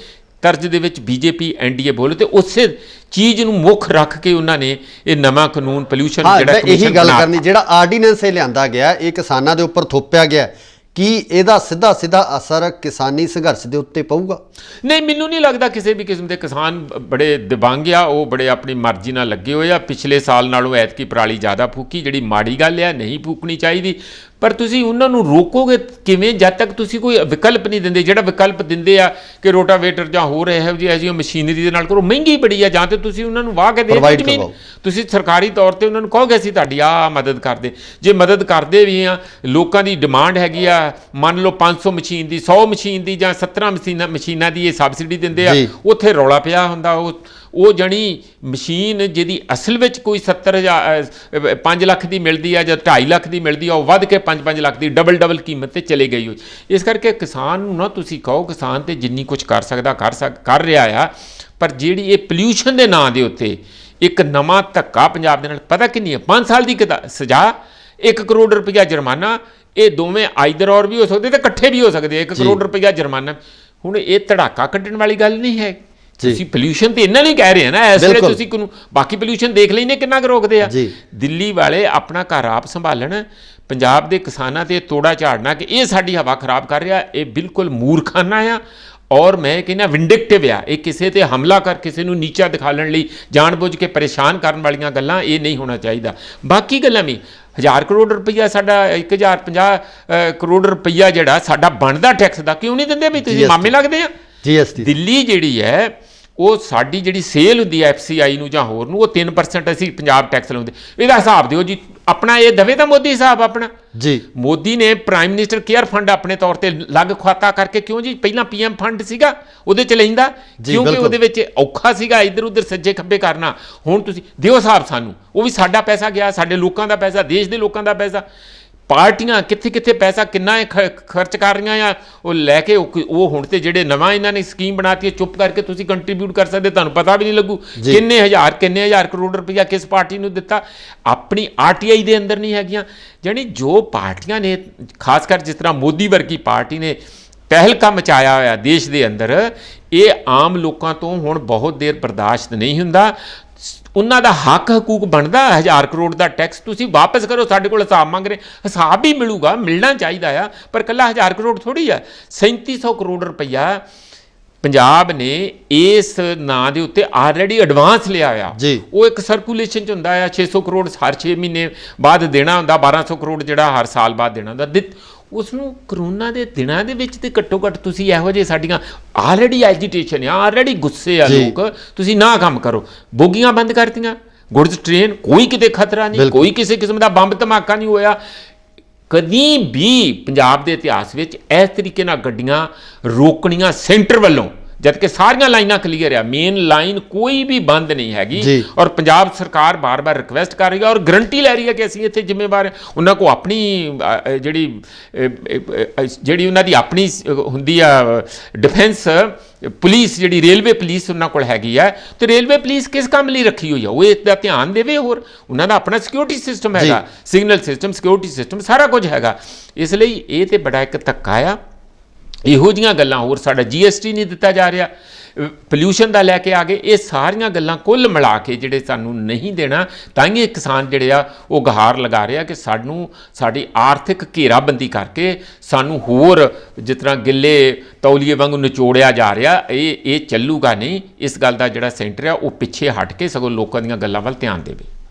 ਤਰਜ਼ ਦੇ ਵਿੱਚ BJP NDA ਬੋਲੇ ਤੇ ਉਸੇ ਚੀਜ਼ ਨੂੰ ਮੁੱਖ ਰੱਖ ਕੇ ਉਹਨਾਂ ਨੇ ਇਹ ਨਵਾਂ ਕਾਨੂੰਨ ਪੋਲਿਊਸ਼ਨ ਜਿਹੜਾ ਇਹੀ ਗੱਲ ਕਰਨੀ, ਜਿਹੜਾ ਆਰਡੀਨੈਂਸ ਇਹ ਲਿਆਂਦਾ ਗਿਆ, ਇਹ ਕਿਸਾਨਾਂ ਦੇ ਉੱਪਰ ਥੋਪਿਆ ਗਿਆ, ਕੀ ਇਹਦਾ ਸਿੱਧਾ ਅਸਰ ਕਿਸਾਨੀ ਸੰਘਰਸ਼ ਦੇ ਉੱਤੇ ਪਊਗਾ? ਨਹੀਂ, ਮੈਨੂੰ ਨਹੀਂ ਲੱਗਦਾ ਕਿਸੇ ਵੀ ਕਿਸਮ ਦੇ ਕਿਸਾਨ ਬੜੇ ਦਿਵਾਂਗ ਆ, ਉਹ ਬੜੇ ਆਪਣੀ ਮਰਜ਼ੀ ਨਾਲ ਲੱਗੇ ਹੋਏ ਆ। ਪਿਛਲੇ ਸਾਲ ਨਾਲੋਂ ਐਤਕੀ ਪਰਾਲੀ ਜ਼ਿਆਦਾ ਫੂਕੀ, ਜਿਹੜੀ ਮਾੜੀ ਗੱਲ ਆ, ਨਹੀਂ ਫੂਕਣੀ ਚਾਹੀਦੀ। ਪਰ ਤੁਸੀਂ ਉਹਨਾਂ ਨੂੰ ਰੋਕੋਗੇ ਕਿਵੇਂ ਜਦ ਤੱਕ ਤੁਸੀਂ ਕੋਈ ਵਿਕਲਪ ਨਹੀਂ ਦਿੰਦੇ। ਜਿਹੜਾ ਵਿਕਲਪ ਦਿੰਦੇ ਆ ਕਿ ਰੋਟਾਵੇਟਰ ਜਾਂ ਹੋਰ ਇਹੋ ਜਿਹੀ ਮਸ਼ੀਨਰੀ ਦੇ ਨਾਲ ਕਰੋ, ਮਹਿੰਗੀ ਬੜੀ ਆ, ਜਾਂ ਤੇ ਤੁਸੀਂ ਉਹਨਾਂ ਨੂੰ ਵਾਹ ਕੇ ਦੇ ਦਿਓ ਜ਼ਮੀਨ, ਤੁਸੀਂ ਸਰਕਾਰੀ ਤੌਰ ਤੇ ਉਹਨਾਂ ਨੂੰ ਕਹੋਗੇ ਅਸੀਂ ਤੁਹਾਡੀ ਆਹ ਮਦਦ ਕਰਦੇ। ਜੇ ਮਦਦ ਕਰਦੇ ਵੀ ਆ, ਲੋਕਾਂ ਦੀ ਡਿਮਾਂਡ ਹੈਗੀ ਆ, ਮੰਨ ਲਓ 500 ਮਸ਼ੀਨ ਦੀ, 100 ਮਸ਼ੀਨ ਦੀ ਜਾਂ 17 ਮਸ਼ੀਨਾਂ ਦੀ ਇਹ ਸਬਸਿਡੀ ਦਿੰਦੇ ਆ, ਉੱਥੇ ਰੌਲਾ ਪਿਆ ਹੁੰਦਾ। ਉਹ ਜਾਣੀ ਮਸ਼ੀਨ ਜਿਹਦੀ ਅਸਲ ਵਿੱਚ ਕੋਈ 5 ਲੱਖ ਦੀ ਮਿਲਦੀ ਆ ਜਾਂ 2.5 ਲੱਖ ਦੀ ਮਿਲਦੀ ਆ, ਉਹ ਵੱਧ ਕੇ 5 ਲੱਖ ਦੀ ਡਬਲ ਕੀਮਤ ਤੇ ਚਲੇ ਗਈ ਹੋਈ। ਇਸ ਕਰਕੇ ਕਿਸਾਨ ਨੂੰ ਨਾ ਤੁਸੀਂ ਕਹੋ, ਕਿਸਾਨ ਤੇ ਜਿੰਨੀ ਕੁਝ ਕਰ ਸਕਦਾ ਕਰ ਰਿਹਾ ਆ, ਪਰ ਜਿਹੜੀ ਇਹ ਪੋਲਿਊਸ਼ਨ ਦੇ ਨਾਂ ਦੇ ਉੱਤੇ ਇੱਕ ਨਵਾਂ ਧੱਕਾ ਪੰਜਾਬ ਦੇ ਨਾਲ, ਪਤਾ ਕਿੰਨੀ ਹੈ? 5 ਸਾਲ ਦੀ ਸਜ਼ਾ, 1 ਕਰੋੜ ਰੁਪਇਆ ਜੁਰਮਾਨਾ। ਇਹ ਦੋਵੇਂ ਆਈਦਰ ਔਰ ਵੀ ਹੋ ਸਕਦੇ ਤੇ ਇਕੱਠੇ ਵੀ ਹੋ ਸਕਦੇ। 1 ਕਰੋੜ ਰੁਪਇਆ ਜੁਰਮਾਨਾ। ਹੁਣ ਇਹ ਧੜਾਕਾ ਕੱਢਣ ਵਾਲੀ ਗੱਲ ਨਹੀਂ ਹੈ। ਤੁਸੀਂ ਪੋਲਿਊਸ਼ਨ ਤੇ ਇਹਨਾਂ ਨਹੀਂ ਕਹਿ ਰਹੇ ਨਾ, ਇਸ ਵੇਲੇ ਤੁਸੀਂ ਬਾਕੀ ਪੋਲਿਊਸ਼ਨ ਦੇਖ ਲੈਨੇ ਕਿੰਨਾ ਕੁ ਰੋਕਦੇ ਆ। ਦਿੱਲੀ ਵਾਲੇ ਆਪਣਾ ਘਰ ਆਪ ਸੰਭਾਲਣ, ਪੰਜਾਬ ਦੇ ਕਿਸਾਨਾਂ ਤੇ ਤੋੜਾ ਝਾੜਨਾ ਕਿ ਇਹ ਸਾਡੀ ਹਵਾ ਖਰਾਬ ਕਰ ਰਿਹਾ, ਇਹ ਬਿਲਕੁਲ ਮੂਰਖਾਨਾ ਆ। ਔਰ ਮੈਂ ਕਹਿੰਦਾ ਵਿੰਡਿਕਟਿਵ ਆ ਇਹ, ਕਿਸੇ ਤੇ ਹਮਲਾ ਕਰ ਕਿਸੇ ਨੂੰ ਨੀਚਾ ਦਿਖਾਉਣ ਲਈ ਜਾਣਬੁੱਝ ਕੇ ਪਰੇਸ਼ਾਨ ਕਰਨ ਵਾਲੀਆਂ ਗੱਲਾਂ, ਇਹ ਨਹੀਂ ਹੋਣਾ ਚਾਹੀਦਾ। ਬਾਕੀ ਗੱਲਾਂ ਵੀ 1000 ਕਰੋੜ ਰੁਪਈਆ ਸਾਡਾ 1050 ਕਰੋੜ ਰੁਪਈਆ ਜਿਹੜਾ ਸਾਡਾ ਬਣਦਾ ਟੈਕਸ ਦਾ, ਕਿਉਂ ਨਹੀਂ ਦਿੰਦੇ? ਵੀ ਤੁਸੀਂ ਮਾਮੇ ਲੱਗਦੇ ਆ। ਦਿੱਲੀ ਜਿਹੜੀ ਹੈ ਉਹ ਸਾਡੀ ਜਿਹੜੀ ਸੇਲ ਹੁੰਦੀ ਹੈ FCI ਨੂੰ ਜਾਂ ਹੋਰ ਨੂੰ, ਉਹ 3% ਅਸੀਂ ਪੰਜਾਬ ਟੈਕਸ ਲਾਉਂਦੇ। ਇਹਦਾ ਹਿਸਾਬ ਦਿਓ ਜੀ ਆਪਣਾ, ਇਹ ਦਵੇ ਤਾਂ ਮੋਦੀ ਹਿਸਾਬ ਆਪਣਾ ਜੀ। ਮੋਦੀ ਨੇ ਪ੍ਰਾਈਮ ਮਿਨਿਸਟਰ ਕੇਅਰ ਫੰਡ ਆਪਣੇ ਤੌਰ ਤੇ ਅਲੱਗ ਖਾਤਾ ਕਰਕੇ, ਕਿਉਂ ਜੀ? ਪਹਿਲਾਂ PM ਫੰਡ ਸੀਗਾ, ਉਹਦੇ ਚ ਲੈਂਦਾ, ਕਿਉਂਕਿ ਉਹਦੇ ਵਿੱਚ ਔਖਾ ਸੀਗਾ ਇੱਧਰ ਉੱਧਰ ਸੱਜੇ ਖੱਬੇ ਕਰਨਾ। ਹੁਣ ਤੁਸੀਂ ਦਿਓ ਹਿਸਾਬ ਸਾਨੂੰ, ਉਹ ਵੀ ਸਾਡਾ ਪੈਸਾ ਗਿਆ, ਸਾਡੇ ਲੋਕਾਂ ਦਾ ਪੈਸਾ, ਦੇਸ਼ ਦੇ ਲੋਕਾਂ ਦਾ ਪੈਸਾ। ਪਾਰਟੀਆਂ ਕਿੱਥੇ ਪੈਸਾ ਕਿੰਨਾ ਖਰਚ ਕਰ ਰਹੀਆਂ ਆ, ਉਹ ਲੈ ਕੇ ਉਹ ਹੁਣ ਤੇ ਜਿਹੜੇ ਨਵਾਂ ਇਹਨਾਂ ਨੇ ਸਕੀਮ ਬਣਾਤੀ ਹੈ, ਚੁੱਪ ਕਰਕੇ ਤੁਸੀਂ ਕੰਟਰੀਬਿਊਟ ਕਰ ਸਕਦੇ, ਤੁਹਾਨੂੰ ਪਤਾ ਵੀ ਨਹੀਂ ਲੱਗੂ ਕਿੰਨੇ ਹਜ਼ਾਰ ਕਰੋੜ ਰੁਪਈਆ ਕਿਸ ਪਾਰਟੀ ਨੂੰ ਦਿੱਤਾ। ਆਪਣੀ RTI ਦੇ ਅੰਦਰ ਨਹੀਂ ਹੈਗੀਆਂ। ਜਾਣੀ ਜੋ ਪਾਰਟੀਆਂ ਨੇ, ਖਾਸ ਕਰ ਜਿਸ ਤਰ੍ਹਾਂ ਮੋਦੀ ਵਰਗੀ ਪਾਰਟੀ ਨੇ ਪਹਿਲਕਾ ਮਚਾਇਆ ਹੋਇਆ ਦੇਸ਼ ਦੇ ਅੰਦਰ, ਇਹ ਆਮ ਲੋਕਾਂ ਤੋਂ ਹੁਣ ਬਹੁਤ ਦੇਰ ਬਰਦਾਸ਼ਤ ਨਹੀਂ ਹੁੰਦਾ। ਉਹਨਾਂ ਦਾ ਹੱਕ ਹਕੂਕ ਬਣਦਾ 1000 ਕਰੋੜ ਦਾ ਟੈਕਸ ਤੁਸੀਂ ਵਾਪਸ ਕਰੋ। ਸਾਡੇ ਕੋਲ ਹਿਸਾਬ ਮੰਗ ਰਹੇ, ਹਿਸਾਬ ਵੀ ਮਿਲੂਗਾ, ਮਿਲਣਾ ਚਾਹੀਦਾ ਆ, ਪਰ ਇਕੱਲਾ 1000 ਕਰੋੜ ਥੋੜ੍ਹੀ ਆ। 3700 ਕਰੋੜ ਰੁਪਈਆ ਪੰਜਾਬ ਨੇ ਇਸ ਨਾਂ ਦੇ ਉੱਤੇ ਆਲਰੇਡੀ ਐਡਵਾਂਸ ਲਿਆ ਆ। ਉਹ ਇੱਕ ਸਰਕੂਲੇਸ਼ਨ 'ਚ ਹੁੰਦਾ ਆ। 600 ਕਰੋੜ ਹਰ 6 ਮਹੀਨੇ ਬਾਅਦ ਦੇਣਾ ਹੁੰਦਾ, 1200 ਕਰੋੜ ਜਿਹੜਾ ਹਰ ਸਾਲ ਬਾਅਦ ਦੇਣਾ ਹੁੰਦਾ। ਉਸ ਨੂੰ ਕਰੋਨਾ ਦੇ ਦਿਨਾਂ ਦੇ ਵਿੱਚ ਤੇ ਘੱਟੋ ਘੱਟ ਤੁਸੀਂ ਇਹੋ ਜਿਹੇ ਸਾਡੀਆਂ ਆਲਰੇਡੀ ਐਜੀਟੇਸ਼ਨ ਆ, ਆਲਰੇਡੀ ਗੁੱਸੇ ਆ ਲੋਕ, ਤੁਸੀਂ ਨਾ ਕੰਮ ਕਰੋ। ਬੋਗੀਆਂ ਬੰਦ ਕਰਤੀਆਂ, ਗੁਡਸ ਟ੍ਰੇਨ, ਕੋਈ ਕਿਤੇ ਖਤਰਾ ਨਹੀਂ, ਕੋਈ ਕਿਸੇ ਕਿਸਮ ਦਾ ਬੰਬ ਧਮਾਕਾ ਨਹੀਂ ਹੋਇਆ। ਕਦੀ ਵੀ ਪੰਜਾਬ ਦੇ ਇਤਿਹਾਸ ਵਿੱਚ ਇਸ ਤਰੀਕੇ ਨਾਲ ਗੱਡੀਆਂ ਰੋਕਣੀਆਂ ਸੈਂਟਰ ਵੱਲੋਂ, ਜਦਕਿ ਸਾਰੀਆਂ ਲਾਈਨਾਂ ਕਲੀਅਰ ਆ, ਮੇਨ ਲਾਈਨ ਕੋਈ ਵੀ ਬੰਦ ਨਹੀਂ ਹੈਗੀ। ਔਰ ਪੰਜਾਬ ਸਰਕਾਰ ਬਾਰ-ਬਾਰ ਰਿਕਵੈਸਟ ਕਰ ਰਹੀ ਹੈ ਔਰ ਗਰੰਟੀ ਲੈ ਰਹੀ ਹੈ ਕਿ ਅਸੀਂ ਇੱਥੇ ਜ਼ਿੰਮੇਵਾਰ ਹਾਂ। ਉਹਨਾਂ ਕੋਲ ਆਪਣੀ ਜਿਹੜੀ ਉਹਨਾਂ ਦੀ ਆਪਣੀ ਹੁੰਦੀ ਆ ਡਿਫੈਂਸ ਪੁਲਿਸ, ਜਿਹੜੀ ਰੇਲਵੇ ਪੁਲਿਸ ਉਹਨਾਂ ਕੋਲ ਹੈਗੀ ਹੈ, ਤੇ ਰੇਲਵੇ ਪੁਲਿਸ ਕਿਸ ਕੰਮ ਲਈ ਰੱਖੀ ਹੋਈ ਆ, ਉਹ ਇਸ ਦਾ ਧਿਆਨ ਦੇਵੇ। ਹੋਰ ਉਹਨਾਂ ਦਾ ਆਪਣਾ ਸਿਕਿਉਰਿਟੀ ਸਿਸਟਮ ਹੈਗਾ, ਸਿਗਨਲ ਸਿਸਟਮ, ਸਿਕਿਉਰਿਟੀ ਸਿਸਟਮ, ਸਾਰਾ ਕੁਝ ਹੈਗਾ। ਇਸ ਲਈ ਇਹ ਤੇ ਬੜਾ ਇੱਕ ਧੱਕਾ ਆ। ਇਹੋ ਜਿਹੀਆਂ ਗੱਲਾਂ, ਹੋਰ ਸਾਡਾ GST ਨਹੀਂ ਦਿੱਤਾ ਜਾ ਰਿਹਾ, ਪੋਲਿਊਸ਼ਨ ਦਾ ਲੈ ਕੇ ਆ ਗਏ, ਇਹ ਸਾਰੀਆਂ ਗੱਲਾਂ ਕੁੱਲ ਮਿਲਾ ਕੇ ਜਿਹੜੇ ਸਾਨੂੰ ਨਹੀਂ ਦੇਣਾ, ਤਾਂ ਹੀ ਕਿਸਾਨ ਜਿਹੜੇ ਆ ਉਹ ਗੁਹਾਰ ਲਗਾ ਰਹੇ ਆ ਕਿ ਸਾਨੂੰ ਸਾਡੀ ਆਰਥਿਕ ਘੇਰਾਬੰਦੀ ਕਰਕੇ ਸਾਨੂੰ ਹੋਰ ਜਿਸ ਤਰ੍ਹਾਂ ਗਿੱਲੇ ਤੌਲੀਏ ਵਾਂਗੂ ਨਿਚੋੜਿਆ ਜਾ ਰਿਹਾ, ਇਹ ਚੱਲੂਗਾ ਨਹੀਂ। ਇਸ ਗੱਲ ਦਾ ਜਿਹੜਾ ਸੈਂਟਰ ਆ ਉਹ ਪਿੱਛੇ ਹਟ ਕੇ ਸਗੋਂ ਲੋਕਾਂ ਦੀਆਂ ਗੱਲਾਂ ਵੱਲ ਧਿਆਨ ਦੇਵੇ।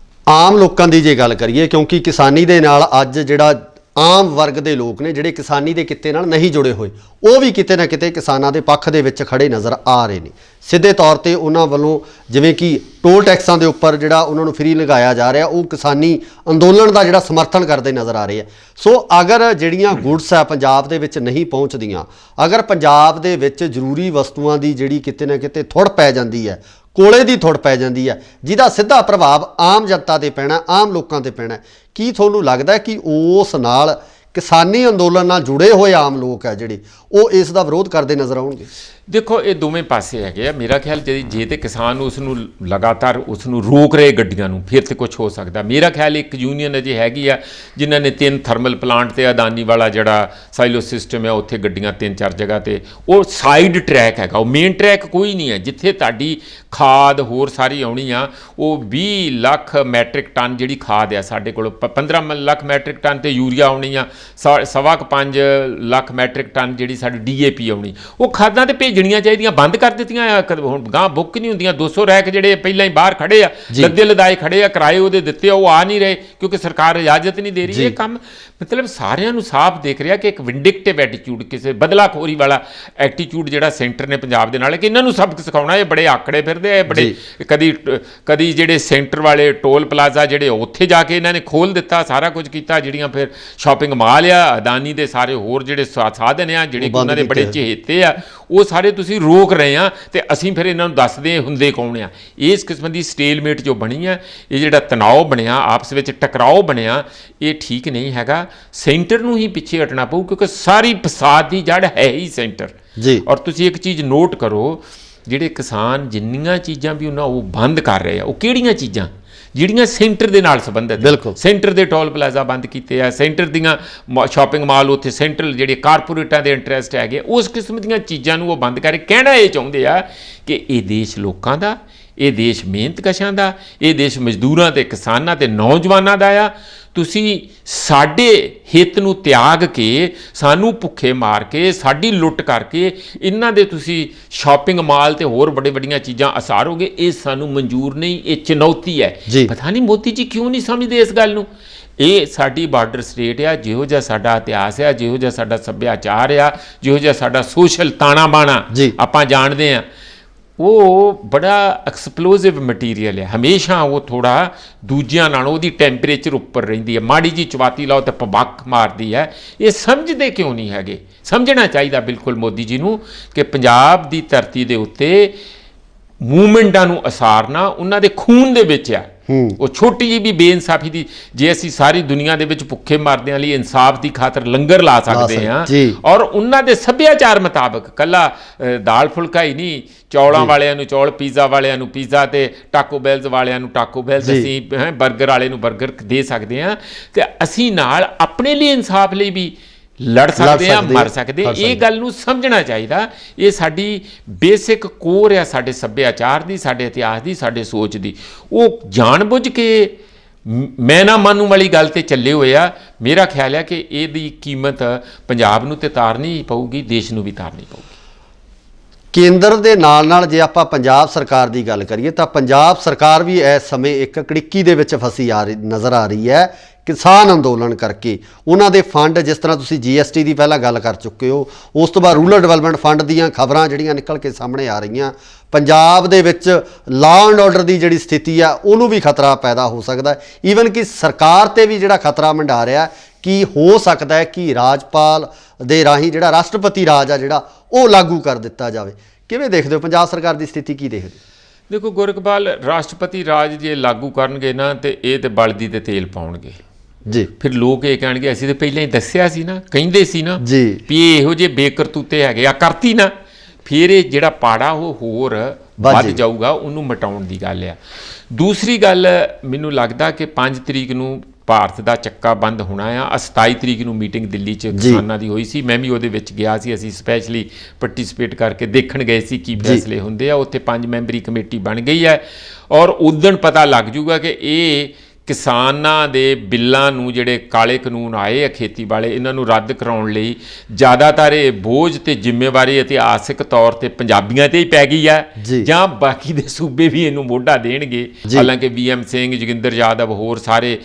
ਆਮ ਲੋਕਾਂ ਦੀ ਜੇ ਗੱਲ ਕਰੀਏ, ਕਿਉਂਕਿ ਕਿਸਾਨੀ ਦੇ ਨਾਲ ਅੱਜ ਜਿਹੜਾ ਆਮ ਵਰਗ ਦੇ ਲੋਕ ਨੇ ਜਿਹੜੇ ਕਿਸਾਨੀ ਦੇ ਕਿੱਤੇ ਨਾਲ ਨਹੀਂ ਜੁੜੇ ਹੋਏ, ਉਹ ਵੀ ਕਿਤੇ ਨਾ ਕਿਤੇ ਕਿਸਾਨਾਂ ਦੇ ਪੱਖ ਦੇ ਵਿੱਚ ਖੜੇ ਨਜ਼ਰ ਆ ਰਹੇ ਨੇ। ਸਿੱਧੇ ਤੌਰ ਤੇ ਉਹਨਾਂ ਵੱਲੋਂ ਜਿਵੇਂ ਕਿ ਟੋਲ ਟੈਕਸਾਂ ਦੇ ਉੱਪਰ ਜਿਹੜਾ ਉਹਨਾਂ ਨੂੰ ਫ੍ਰੀ ਲਗਾਇਆ ਜਾ ਰਿਹਾ, ਉਹ ਕਿਸਾਨੀ ਅੰਦੋਲਨ ਦਾ ਜਿਹੜਾ ਸਮਰਥਨ ਕਰਦੇ ਨਜ਼ਰ ਆ ਰਹੇ ਆ। ਸੋ ਅਗਰ ਜਿਹੜੀਆਂ ਗੁੱਡਸ ਆ ਪੰਜਾਬ ਦੇ ਵਿੱਚ ਨਹੀਂ ਪਹੁੰਚਦੀਆਂ, ਅਗਰ ਪੰਜਾਬ ਦੇ ਵਿੱਚ ਜ਼ਰੂਰੀ ਵਸਤੂਆਂ ਦੀ ਜਿਹੜੀ ਕਿਤੇ ਨਾ ਕਿਤੇ ਥੁੜ ਪੈ ਜਾਂਦੀ ਹੈ, ਕੋਲੇ ਦੀ ਥੁੜ ਪੈ ਜਾਂਦੀ ਹੈ, ਜਿਹਦਾ ਸਿੱਧਾ ਪ੍ਰਭਾਵ ਆਮ ਜਨਤਾ ਤੇ ਪੈਣਾ, ਆਮ ਲੋਕਾਂ ਤੇ ਪੈਣਾ, ਕੀ ਤੁਹਾਨੂੰ ਲੱਗਦਾ ਕਿ ਉਸ ਨਾਲ ਕਿਸਾਨੀ ਅੰਦੋਲਨ ਨਾਲ ਜੁੜੇ ਹੋਏ ਆਮ ਲੋਕ ਹੈ ਜਿਹੜੇ ਉਹ ਇਸ ਦਾ ਵਿਰੋਧ ਕਰਦੇ ਨਜ਼ਰ ਆਉਣਗੇ? ਦੇਖੋ, ਇਹ ਦੋਵੇਂ ਪਾਸੇ ਹੈਗੇ ਆ। ਮੇਰਾ ਖਿਆਲ ਜੇ ਤੇ ਕਿਸਾਨ ਉਸ ਨੂੰ ਲਗਾਤਾਰ ਉਸ ਨੂੰ ਰੋਕ ਰਹੇ ਗੱਡੀਆਂ ਨੂੰ, ਫਿਰ ਤੇ ਕੁਝ ਹੋ ਸਕਦਾ। ਮੇਰਾ ਖਿਆਲ ਇੱਕ ਯੂਨੀਅਨ ਅਜੇ ਹੈਗੀ ਆ ਜਿਨ੍ਹਾਂ ਨੇ 3 ਥਰਮਲ ਪਲਾਂਟ ਤੇ ਅਦਾਨੀ ਵਾਲਾ ਜਿਹੜਾ ਸਾਈਲੋ ਸਿਸਟਮ ਹੈ, ਉੱਥੇ ਗੱਡੀਆਂ 3-4 ਜਗ੍ਹਾ ਤੇ, ਉਹ ਸਾਈਡ ਟਰੈਕ ਹੈਗਾ, ਉਹ ਮੇਨ ਟਰੈਕ ਕੋਈ ਨਹੀਂ ਹੈ। ਜਿੱਥੇ ਤੁਹਾਡੀ ਖਾਦ ਹੋਰ ਸਾਰੀ ਆਉਣੀ ਆ, ਉਹ 20 ਲੱਖ ਮੈਟ੍ਰਿਕ ਟਨ ਜਿਹੜੀ ਖਾਦ ਆ ਸਾਡੇ ਕੋਲ, 15 ਲੱਖ ਮੈਟ੍ਰਿਕ ਟਨ ਤੇ ਯੂਰੀਆ ਆਉਣੀ ਆ, ਸਵਾ ਕੁ 5 ਲੱਖ ਮੈਟ੍ਰਿਕ ਟਨ ਜਿਹੜੀ ਸਾਡੀ DAP ਆਉਣੀ, ਉਹ ਖਾਦਾਂ ਤੇ ਭੇਜਣੀਆਂ ਚਾਹੀਦੀਆਂ, ਬੰਦ ਕਰ ਦਿੱਤੀਆਂ ਆ। ਹੁਣ ਗਾਂ ਬੁੱਕ ਨਹੀਂ ਹੁੰਦੀਆਂ। 200 ਰੈਕ ਜਿਹੜੇ ਪਹਿਲਾਂ ਹੀ ਬਾਹਰ ਖੜੇ ਆ, ਲੱਦੇ ਲਦਾਏ ਖੜੇ ਆ, ਕਿਰਾਏ ਉਹਦੇ ਦਿੱਤੇ ਆ, ਉਹ ਆ ਨਹੀਂ ਰਹੇ ਕਿਉਂਕਿ ਸਰਕਾਰ ਇਜਾਜ਼ਤ ਨਹੀਂ ਦੇ ਰਹੀ। ਇਹ ਕੰਮ ਮਤਲਬ ਸਾਰਿਆਂ ਨੂੰ ਸਾਫ਼ ਦੇਖ ਰਿਹਾ ਕਿ ਇੱਕ ਵਿੰਡਿਕਟਿਵ ਐਟੀਟਿਊਡ, ਕਿਸੇ ਬਦਲਾਖੋਰੀ ਵਾਲਾ ਐਟੀਟਿਊਡ ਜਿਹੜਾ ਸੈਂਟਰ ਨੇ ਪੰਜਾਬ ਦੇ ਨਾਲ, ਕਿ ਇਹਨਾਂ ਨੂੰ ਸਬਕ ਸਿਖਾਉਣਾ। ਇਹ ਬੜੇ ਆਕੜੇ ਫਿਰਦੇ ਆ, ਬੜੇ ਕਦੀ ਜਿਹੜੇ ਸੈਂਟਰ ਵਾਲੇ ਟੋਲ ਪਲਾਜ਼ਾ ਜਿਹੜੇ ਉੱਥੇ ਜਾ ਕੇ ਇਹਨਾਂ ਨੇ ਖੋਲ੍ਹ ਦਿੱਤਾ, ਸਾਰਾ ਕੁਝ ਕੀਤਾ। ਜਿਹੜੀਆਂ ਫਿਰ ਸ਼ਾਪਿੰਗ ਮਾਲ ਆ, ਅਦਾਨੀ ਦੇ ਸਾਰੇ ਹੋਰ ਜਿਹੜੇ ਸਾਧਨ ਆ, ਜਿਹੜੇ ਉਹਨਾਂ ਦੇ ਬੜੇ ਚਹੇਤੇ ਆ, ਉਹ ਸਾਰੇ ਤੁਸੀਂ ਰੋਕ ਰਹੇ ਆ, ਤੇ ਅਸੀਂ ਫਿਰ ਇਹਨਾਂ ਨੂੰ ਦੱਸਦੇ ਹੁੰਦੇ ਕੌਣ ਆ। ਇਸ ਕਿਸਮ ਦੀ ਸਟੇਲਮੇਟ ਜੋ ਬਣੀ ਆ, ਇਹ ਜਿਹੜਾ ਤਣਾਅ ਬਣਿਆ, ਆਪਸ ਵਿੱਚ ਟਕਰਾਓ ਬਣਿਆ, ਇਹ ਠੀਕ ਨਹੀਂ ਹੈਗਾ। ਸੈਂਟਰ ਨੂੰ ਹੀ ਪਿੱਛੇ ਹਟਣਾ ਪਊ ਕਿਉਂਕਿ ਸਾਰੀ ਫਸਾਦ ਦੀ ਜੜ ਹੈ ਹੀ ਸੈਂਟਰ ਜੀ। ਔਰ ਤੁਸੀਂ ਇੱਕ ਚੀਜ਼ ਨੋਟ ਕਰੋ, ਜਿਹੜੇ ਕਿਸਾਨ ਜਿੰਨੀਆਂ ਚੀਜ਼ਾਂ ਵੀ ਉਹਨਾਂ ਉਹ ਬੰਦ ਕਰ ਰਹੇ ਆ, ਉਹ ਕਿਹੜੀਆਂ ਚੀਜ਼ਾਂ ਜਿਹੜੀਆਂ ਸੈਂਟਰ ਦੇ ਨਾਲ ਸੰਬੰਧਿਤ। ਸੈਂਟਰ ਦੇ ਟੋਲ ਪਲਾਜ਼ਾ ਬੰਦ ਕੀਤੇ ਆ, ਸੈਂਟਰ ਦੀਆਂ ਸ਼ਾਪਿੰਗ ਮਾਲ ਉੱਥੇ ਸੈਂਟਰਲ ਜਿਹੜੇ ਕਾਰਪੋਰੇਟਾਂ ਦੇ ਇੰਟਰਸਟ ਹੈਗੇ, ਉਸ ਕਿਸਮ ਦੀਆਂ ਚੀਜ਼ਾਂ ਨੂੰ ਉਹ ਬੰਦ ਕਰਕੇ ਕਹਿਣਾ ਇਹ ਚਾਹੁੰਦੇ ਆ ਕਿ ਇਹ ਦੇਸ਼ ਲੋਕਾਂ ਦਾ, ਇਹ ਦੇਸ਼ ਮਿਹਨਤਕਸ਼ਾਂ ਦਾ, ਇਹ ਦੇਸ਼ ਮਜ਼ਦੂਰਾਂ ਤੇ ਕਿਸਾਨਾਂ ਤੇ ਨੌਜਵਾਨਾਂ ਦਾ ਆ। ਤੁਸੀਂ ਸਾਡੇ ਹਿੱਤ ਨੂੰ ਤਿਆਗ ਕੇ, ਸਾਨੂੰ ਭੁੱਖੇ ਮਾਰ ਕੇ, ਸਾਡੀ ਲੁੱਟ ਕਰਕੇ ਇਹਨਾਂ ਦੇ ਤੁਸੀਂ ਸ਼ਾਪਿੰਗ ਮਾਲ ਤੇ ਹੋਰ ਵੱਡੀਆਂ ਚੀਜ਼ਾਂ ਅਸਾਰੋਗੇ, ਇਹ ਸਾਨੂੰ ਮਨਜ਼ੂਰ ਨਹੀਂ, ਇਹ ਚੁਣੌਤੀ ਹੈ। ਪਤਾ ਨਹੀਂ ਮੋਦੀ ਜੀ ਕਿਉਂ ਨਹੀਂ ਸਮਝਦੇ ਇਸ ਗੱਲ ਨੂੰ। ਇਹ ਸਾਡੀ ਬਾਰਡਰ ਸਟੇਟ ਆ, ਜਿਹੋ ਜਿਹਾ ਸਾਡਾ ਇਤਿਹਾਸ ਆ, ਜਿਹੋ ਜਿਹਾ ਸਾਡਾ ਸੱਭਿਆਚਾਰ ਆ, ਜਿਹੋ ਜਿਹਾ ਸਾਡਾ ਸੋਸ਼ਲ ਤਾਣਾ ਬਾਣਾ ਆਪਾਂ ਜਾਣਦੇ ਹਾਂ, ਉਹ ਬੜਾ ਐਕਸਪਲੋਸਿਵ ਮਟੀਰੀਅਲ ਹੈ। ਹਮੇਸ਼ਾ ਉਹ ਥੋੜ੍ਹਾ ਦੂਜਿਆਂ ਨਾਲੋਂ ਉਹਦੀ ਟੈਂਪਰੇਚਰ ਉੱਪਰ ਰਹਿੰਦੀ ਹੈ। ਮਾੜੀ ਜੀ ਚਵਾਤੀ ਲਾਓ ਤਾਂ ਭਬੱਕ ਮਾਰਦੀ ਹੈ। ਇਹ ਸਮਝਦੇ ਕਿਉਂ ਨਹੀਂ ਹੈਗੇ? ਸਮਝਣਾ ਚਾਹੀਦਾ ਬਿਲਕੁਲ ਮੋਦੀ ਜੀ ਨੂੰ ਕਿ ਪੰਜਾਬ ਦੀ ਧਰਤੀ ਦੇ ਉੱਤੇ ਮੂਵਮੈਂਟਾਂ ਨੂੰ ਅਸਾਰਨਾ ਉਹਨਾਂ ਦੇ ਖੂਨ ਦੇ ਵਿੱਚ ਆ। ਉਹ ਛੋਟੀ ਜਿਹੀ ਵੀ ਬੇਇਨਸਾਫੀ ਦੀ, ਜੇ ਅਸੀਂ ਸਾਰੀ ਦੁਨੀਆ ਦੇ ਵਿੱਚ ਭੁੱਖੇ ਮਰਦਿਆਂ ਲਈ ਇਨਸਾਫ ਦੀ ਖਾਤਰ ਲੰਗਰ ਲਾ ਸਕਦੇ ਹਾਂ, ਔਰ ਉਹਨਾਂ ਦੇ ਸੱਭਿਆਚਾਰ ਮੁਤਾਬਕ ਕੱਲਾ ਦਾਲ ਫੁਲਕਾ ਹੀ ਨਹੀਂ, ਚੌਲਾਂ ਵਾਲਿਆਂ ਨੂੰ ਚੌਲ, ਪੀਜ਼ਾ ਵਾਲਿਆਂ ਨੂੰ ਪੀਜ਼ਾ, ਤੇ ਟਾਕੋ ਬੈਲਸ ਵਾਲਿਆਂ ਨੂੰ ਟਾਕੋ ਬੈਲਸ, ਅਸੀਂ ਬਰਗਰ ਵਾਲੇ ਨੂੰ ਬਰਗਰ ਦੇ ਸਕਦੇ ਹਾਂ। ਤੇ ਅਸੀਂ ਨਾਲ ਆਪਣੇ ਲਈ ਇਨਸਾਫ ਲਈ ਵੀ ਲੜ ਸਕਦੇ ਆ, ਮਰ ਸਕਦੇ। ਇਹ ਗੱਲ ਨੂੰ ਸਮਝਣਾ ਚਾਹੀਦਾ। ਇਹ ਸਾਡੀ ਬੇਸਿਕ ਕੋਰ ਆ, ਸਾਡੇ ਸੱਭਿਆਚਾਰ ਦੀ, ਸਾਡੇ ਇਤਿਹਾਸ ਦੀ, ਸਾਡੇ ਸੋਚ ਦੀ। ਉਹ ਜਾਣਬੁੱਝ ਕੇ ਮੈਂ ਨਾ ਮਾਨੂੰ ਵਾਲੀ ਗੱਲ ਤੇ ਚੱਲੇ ਹੋਏ ਆ। ਮੇਰਾ ਖਿਆਲ ਹੈ ਕਿ ਇਹਦੀ ਕੀਮਤ ਪੰਜਾਬ ਨੂੰ ਤੇ ਤਾਰਨੀ ਪਊਗੀ, ਦੇਸ਼ ਨੂੰ ਵੀ ਤਾਰਨੀ ਪਊਗੀ। ਕੇਂਦਰ ਦੇ ਨਾਲ ਜੇ ਆਪਾਂ ਪੰਜਾਬ ਸਰਕਾਰ ਦੀ ਗੱਲ ਕਰੀਏ ਤਾਂ ਪੰਜਾਬ ਸਰਕਾਰ ਵੀ ਇਸ ਸਮੇਂ ਇੱਕ ਕੜਿੱਕੀ ਦੇ ਵਿੱਚ ਫਸੀ ਨਜ਼ਰ ਆ ਰਹੀ ਹੈ। ਕਿਸਾਨ ਅੰਦੋਲਨ ਕਰਕੇ ਉਹਨਾਂ ਦੇ ਫੰਡ, ਜਿਸ ਤਰ੍ਹਾਂ ਤੁਸੀਂ GST ਦੀ ਪਹਿਲਾਂ ਗੱਲ ਕਰ ਚੁੱਕੇ ਹੋ, ਉਸ ਤੋਂ ਬਾਅਦ ਰੂਰਲ ਡਿਵੈਲਪਮੈਂਟ ਫੰਡ ਦੀਆਂ ਖਬਰਾਂ ਜਿਹੜੀਆਂ ਨਿਕਲ ਕੇ ਸਾਹਮਣੇ ਆ ਰਹੀਆਂ, ਪੰਜਾਬ ਦੇ ਵਿੱਚ ਲਾਅ ਐਂਡ ਆਰਡਰ ਦੀ ਜਿਹੜੀ ਸਥਿਤੀ ਆ ਉਹਨੂੰ ਵੀ ਖਤਰਾ ਪੈਦਾ ਹੋ ਸਕਦਾ ਹੈ। ਈਵਨ ਕਿ ਸਰਕਾਰ ਤੇ ਵੀ ਜਿਹੜਾ ਖਤਰਾ ਮੰਡਾ ਰਿਹਾ ਕਿ ਹੋ ਸਕਦਾ ਹੈ ਕਿ ਰਾਜਪਾਲ ਦੇ ਰਾਹੀਂ ਜਿਹੜਾ ਰਾਸ਼ਟਰਪਤੀ ਰਾਜ ਆ ਜਿਹੜਾ ਉਹ ਲਾਗੂ ਕਰ ਦਿੱਤਾ ਜਾਵੇ। ਕਿਵੇਂ ਦੇਖਦੇ ਹੋ ਪੰਜਾਬ ਸਰਕਾਰ ਦੀ ਸਥਿਤੀ, ਕੀ ਦੇਖਦੇ ਹੋ? ਦੇਖੋ ਗੁਰਕਪਾਲ, ਰਾਸ਼ਟਰਪਤੀ ਰਾਜ ਜੇ ਲਾਗੂ ਕਰਨਗੇ ਨਾ ਤੇ ਇਹ ਤੇ ਬਲਦੀ ਤੇ ਤੇਲ ਪਾਉਣਗੇ ਜੀ। ਫਿਰ ਲੋਕ ਇਹ ਕਹਿਣਗੇ ਅਸੀਂ ਤਾਂ ਪਹਿਲਾਂ ਹੀ ਦੱਸਿਆ ਸੀ ਨਾ, ਕਹਿੰਦੇ ਸੀ ਨਾ ਵੀ ਇਹੋ ਜਿਹੇ ਬੇਕਰਤੂਤੇ ਹੈਗੇ ਆ, ਕਰਤੀ ਨਾ। ਫਿਰ ਇਹ ਜਿਹੜਾ ਪਾੜਾ ਉਹ ਹੋਰ ਵੱਧ ਜਾਊਗਾ, ਉਹਨੂੰ ਮਿਟਾਉਣ ਦੀ ਗੱਲ ਆ। ਦੂਸਰੀ ਗੱਲ, ਮੈਨੂੰ ਲੱਗਦਾ ਕਿ 5 ਤਰੀਕ ਨੂੰ ਭਾਰਤ ਦਾ ਚੱਕਾ ਬੰਦ ਹੋਣਾ ਆ। 27 ਤਰੀਕ ਨੂੰ ਮੀਟਿੰਗ ਦਿੱਲੀ 'ਚ ਕਿਸਾਨਾਂ ਦੀ ਹੋਈ ਸੀ, ਮੈਂ ਵੀ ਉਹਦੇ ਵਿੱਚ ਗਿਆ ਸੀ। ਅਸੀਂ ਸਪੈਸ਼ਲੀ ਪਾਰਟਿਸਿਪੇਟ ਕਰਕੇ ਦੇਖਣ ਗਏ ਸੀ ਕੀ ਫੈਸਲੇ ਹੁੰਦੇ ਆ। ਉੱਥੇ 5 ਮੈਂਬਰੀ ਕਮੇਟੀ ਬਣ ਗਈ ਹੈ, ਔਰ ਉਦਣ ਪਤਾ ਲੱਗ ਜੂਗਾ ਕਿ ਇਹ ਕਿਸਾਨਾਂ ਦੇ ਬਿੱਲਾਂ ਨੂੰ, ਜਿਹੜੇ ਕਾਲੇ ਕਾਨੂੰਨ ਆਏ ਆ ਖੇਤੀ ਵਾਲੇ, ਇਹਨਾਂ ਨੂੰ ਰੱਦ ਕਰਾਉਣ ਲਈ ਜ਼ਿਆਦਾਤਰ ਇਹ ਬੋਝ ਤੇ ਜ਼ਿੰਮੇਵਾਰੀ ਇਤਿਹਾਸਿਕ ਤੌਰ ਤੇ ਪੰਜਾਬੀਆਂ ਤੇ ਹੀ ਪੈ ਗਈ ਆ, ਜਾਂ ਬਾਕੀ ਦੇ ਸੂਬੇ ਵੀ ਇਹਨੂੰ ਮੋਢਾ ਦੇਣਗੇ। ਹਾਲਾਂਕਿ VM ਸਿੰਘ, ਜੋਗਿੰਦਰ ਯਾਦਵ, ਹੋਰ ਸਾਰੇ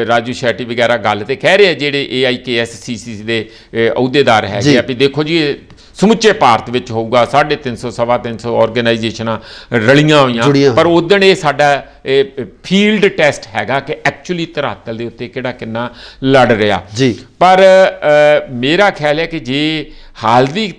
ਰਾਜੂ ਸ਼ੈਟੀ ਵਗੈਰਾ ਗੱਲ ਤੇ ਕਹਿ ਰਹੇ ਆ, ਜਿਹੜੇ AIKSCC ਦੇ ਅਹੁਦੇਦਾਰ ਹੈਗੇ ਆ, ਵੀ ਦੇਖੋ ਜੀ ਇਹ ਸਮੁੱਚੇ ਭਾਰਤ ਵਿੱਚ ਹੋਊਗਾ। 350 ਸਵਾ 300 ਆਰਗੇਨਾਈਜੇਸ਼ਨਾਂ ਰਲੀਆਂ ਹੋਈਆਂ, ਪਰ ਉਦਣ ਇਹ ਸਾਡਾ ਫੀਲਡ ਟੈਸਟ ਹੈਗਾ ਕਿ ਐਕਚੁਅਲੀ ਧਰਾਤਲ ਦੇ ਉੱਤੇ ਕਿਹੜਾ ਕਿੰਨਾ ਲੜ ਰਿਹਾ। ਪਰ ਮੇਰਾ ਖਿਆਲ ਹੈ ਕਿ ਜੇ ਹਾਲ ਦੀ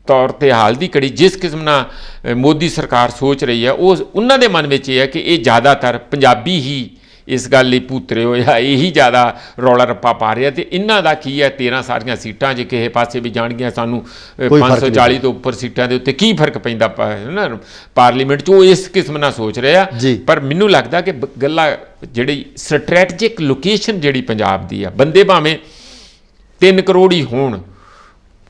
ਤੌਰ ਤੇ, ਹਾਲ ਦੀ ਘੜੀ ਜਿਸ ਕਿਸਮ ਨਾਲ ਮੋਦੀ ਸਰਕਾਰ ਸੋਚ ਰਹੀ ਹੈ, ਉਹ ਉਹਨਾਂ ਦੇ ਮਨ ਵਿੱਚ ਇਹ ਹੈ ਕਿ ਇਹ ਜ਼ਿਆਦਾਤਰ ਪੰਜਾਬੀ ਹੀ ਇਸ ਗੱਲ ਲਈ ਭੂਤਰੇ ਹੋਏ ਆ, ਇਹੀ ਜ਼ਿਆਦਾ ਰੌਲਾ ਰੱਪਾ ਪਾ ਰਿਹਾ। ਤੇ ਇਹਨਾਂ ਦਾ ਕੀ ਹੈ, 13 ਸਾਰੀਆਂ ਸੀਟਾਂ ਜੇ ਕਿਸੇ ਪਾਸੇ ਵੀ ਜਾਣਗੀਆਂ, ਸਾਨੂੰ 540 ਤੋਂ ਉੱਪਰ ਸੀਟਾਂ ਦੇ ਉੱਤੇ ਕੀ ਫਰਕ ਪੈਂਦਾ ਨਾ ਪਾਰਲੀਮੈਂਟ 'ਚ, ਉਹ ਇਸ ਕਿਸਮ ਨਾਲ ਸੋਚ ਰਹੇ ਆ। ਪਰ ਮੈਨੂੰ ਲੱਗਦਾ ਕਿ ਗੱਲਾਂ ਜਿਹੜੀ ਸਟ੍ਰੈਟਜਿਕ ਲੋਕੇਸ਼ਨ ਜਿਹੜੀ ਪੰਜਾਬ ਦੀ ਆ, ਬੰਦੇ ਭਾਵੇਂ 3 ਕਰੋੜ ਹੀ ਹੋਣ,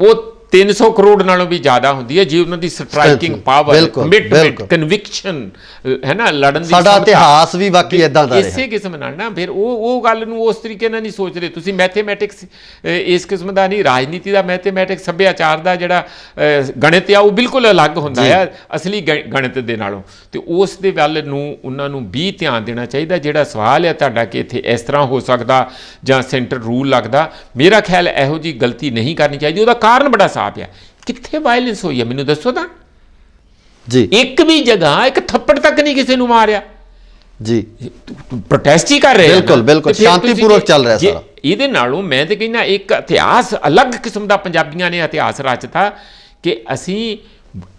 ਉਹ 300 ਕਰੋੜ ਨਾਲੋਂ ਵੀ ਜ਼ਿਆਦਾ ਹੁੰਦੀ ਹੈ ਜੇ ਉਹਨਾਂ ਦੀ ਸਟ੍ਰਾਈਕਿੰਗ ਪਾਵਰ, ਕਮਿਟਮੈਂਟ, ਕਨਵਿਕਸ਼ਨ ਹੈ ਨਾ, ਲੜਨ ਦੀ ਸਾਡਾ ਇਤਿਹਾਸ ਵੀ ਬਾਕੀ ਇਦਾਂ ਦਾ ਰਿਹਾ ਇਸੇ ਕਿਸਮ ਨਾਲ ਨਾ। ਫਿਰ ਉਹ ਗੱਲ ਨੂੰ ਉਸ ਤਰੀਕੇ ਨਾਲ ਨਹੀਂ ਸੋਚਦੇ ਤੁਸੀਂ। ਮੈਥੇਮੈਟਿਕਸ ਇਸ ਕਿਸਮ ਦਾ ਨਹੀਂ, ਰਾਜਨੀਤੀ ਦਾ ਮੈਥੇਮੈਟਿਕਸ, ਸੱਭਿਆਚਾਰ ਦਾ ਜਿਹੜਾ ਗਣਿਤ ਆ ਉਹ ਬਿਲਕੁਲ ਅਲੱਗ ਹੁੰਦਾ ਹੈ ਅਸਲੀ ਗਣਿਤ ਦੇ ਨਾਲੋਂ। ਤੇ ਉਸ ਦੇ ਵੱਲ ਨੂੰ ਉਹਨਾਂ ਨੂੰ ਵੀ ਧਿਆਨ ਦੇਣਾ ਚਾਹੀਦਾ। ਜਿਹੜਾ ਸਵਾਲ ਹੈ ਤੁਹਾਡਾ ਕਿ ਇੱਥੇ ਇਸ ਤਰ੍ਹਾਂ ਹੋ ਸਕਦਾ ਜਾਂ ਸੈਂਟਰ ਰੂਲ ਲੱਗਦਾ, ਮੇਰਾ ਖਿਆਲ ਇਹੋ ਜਿਹੀ ਗਲਤੀ ਨਹੀਂ ਕਰਨੀ ਚਾਹੀਦੀ। ਉਹਦਾ ਕਾਰਨ ਬੜਾ ਸਾਫ਼ ਆ। ਕਿੱਥੇ ਵਾਇਲੈਂਸ ਹੋਈ ਹੈ ਮੈਨੂੰ ਦੱਸੋ ਤਾਂ ਜੀ। ਇੱਕ ਵੀ ਜਗ੍ਹਾ ਇੱਕ ਥੱਪੜ ਤੱਕ ਨਹੀਂ ਕਿਸੇ ਨੂੰ ਮਾਰਿਆ ਜੀ। ਪ੍ਰੋਟੈਸਟ ਹੀ ਕਰ ਰਹੇ ਬਿਲਕੁਲ ਬਿਲਕੁਲ ਸ਼ਾਂਤੀਪੂਰਵਕ ਚੱਲ ਰਿਹਾ ਸਾਰਾ। ਇਹਦੇ ਨਾਲੋਂ ਮੈਂ ਤੇ ਕਹਿੰਦਾ ਇੱਕ ਇਤਿਹਾਸ ਅਲੱਗ ਕਿਸਮ ਦਾ ਪੰਜਾਬੀਆਂ ਨੇ ਇਤਿਹਾਸ ਰਚਤਾ ਕਿ ਅਸੀਂ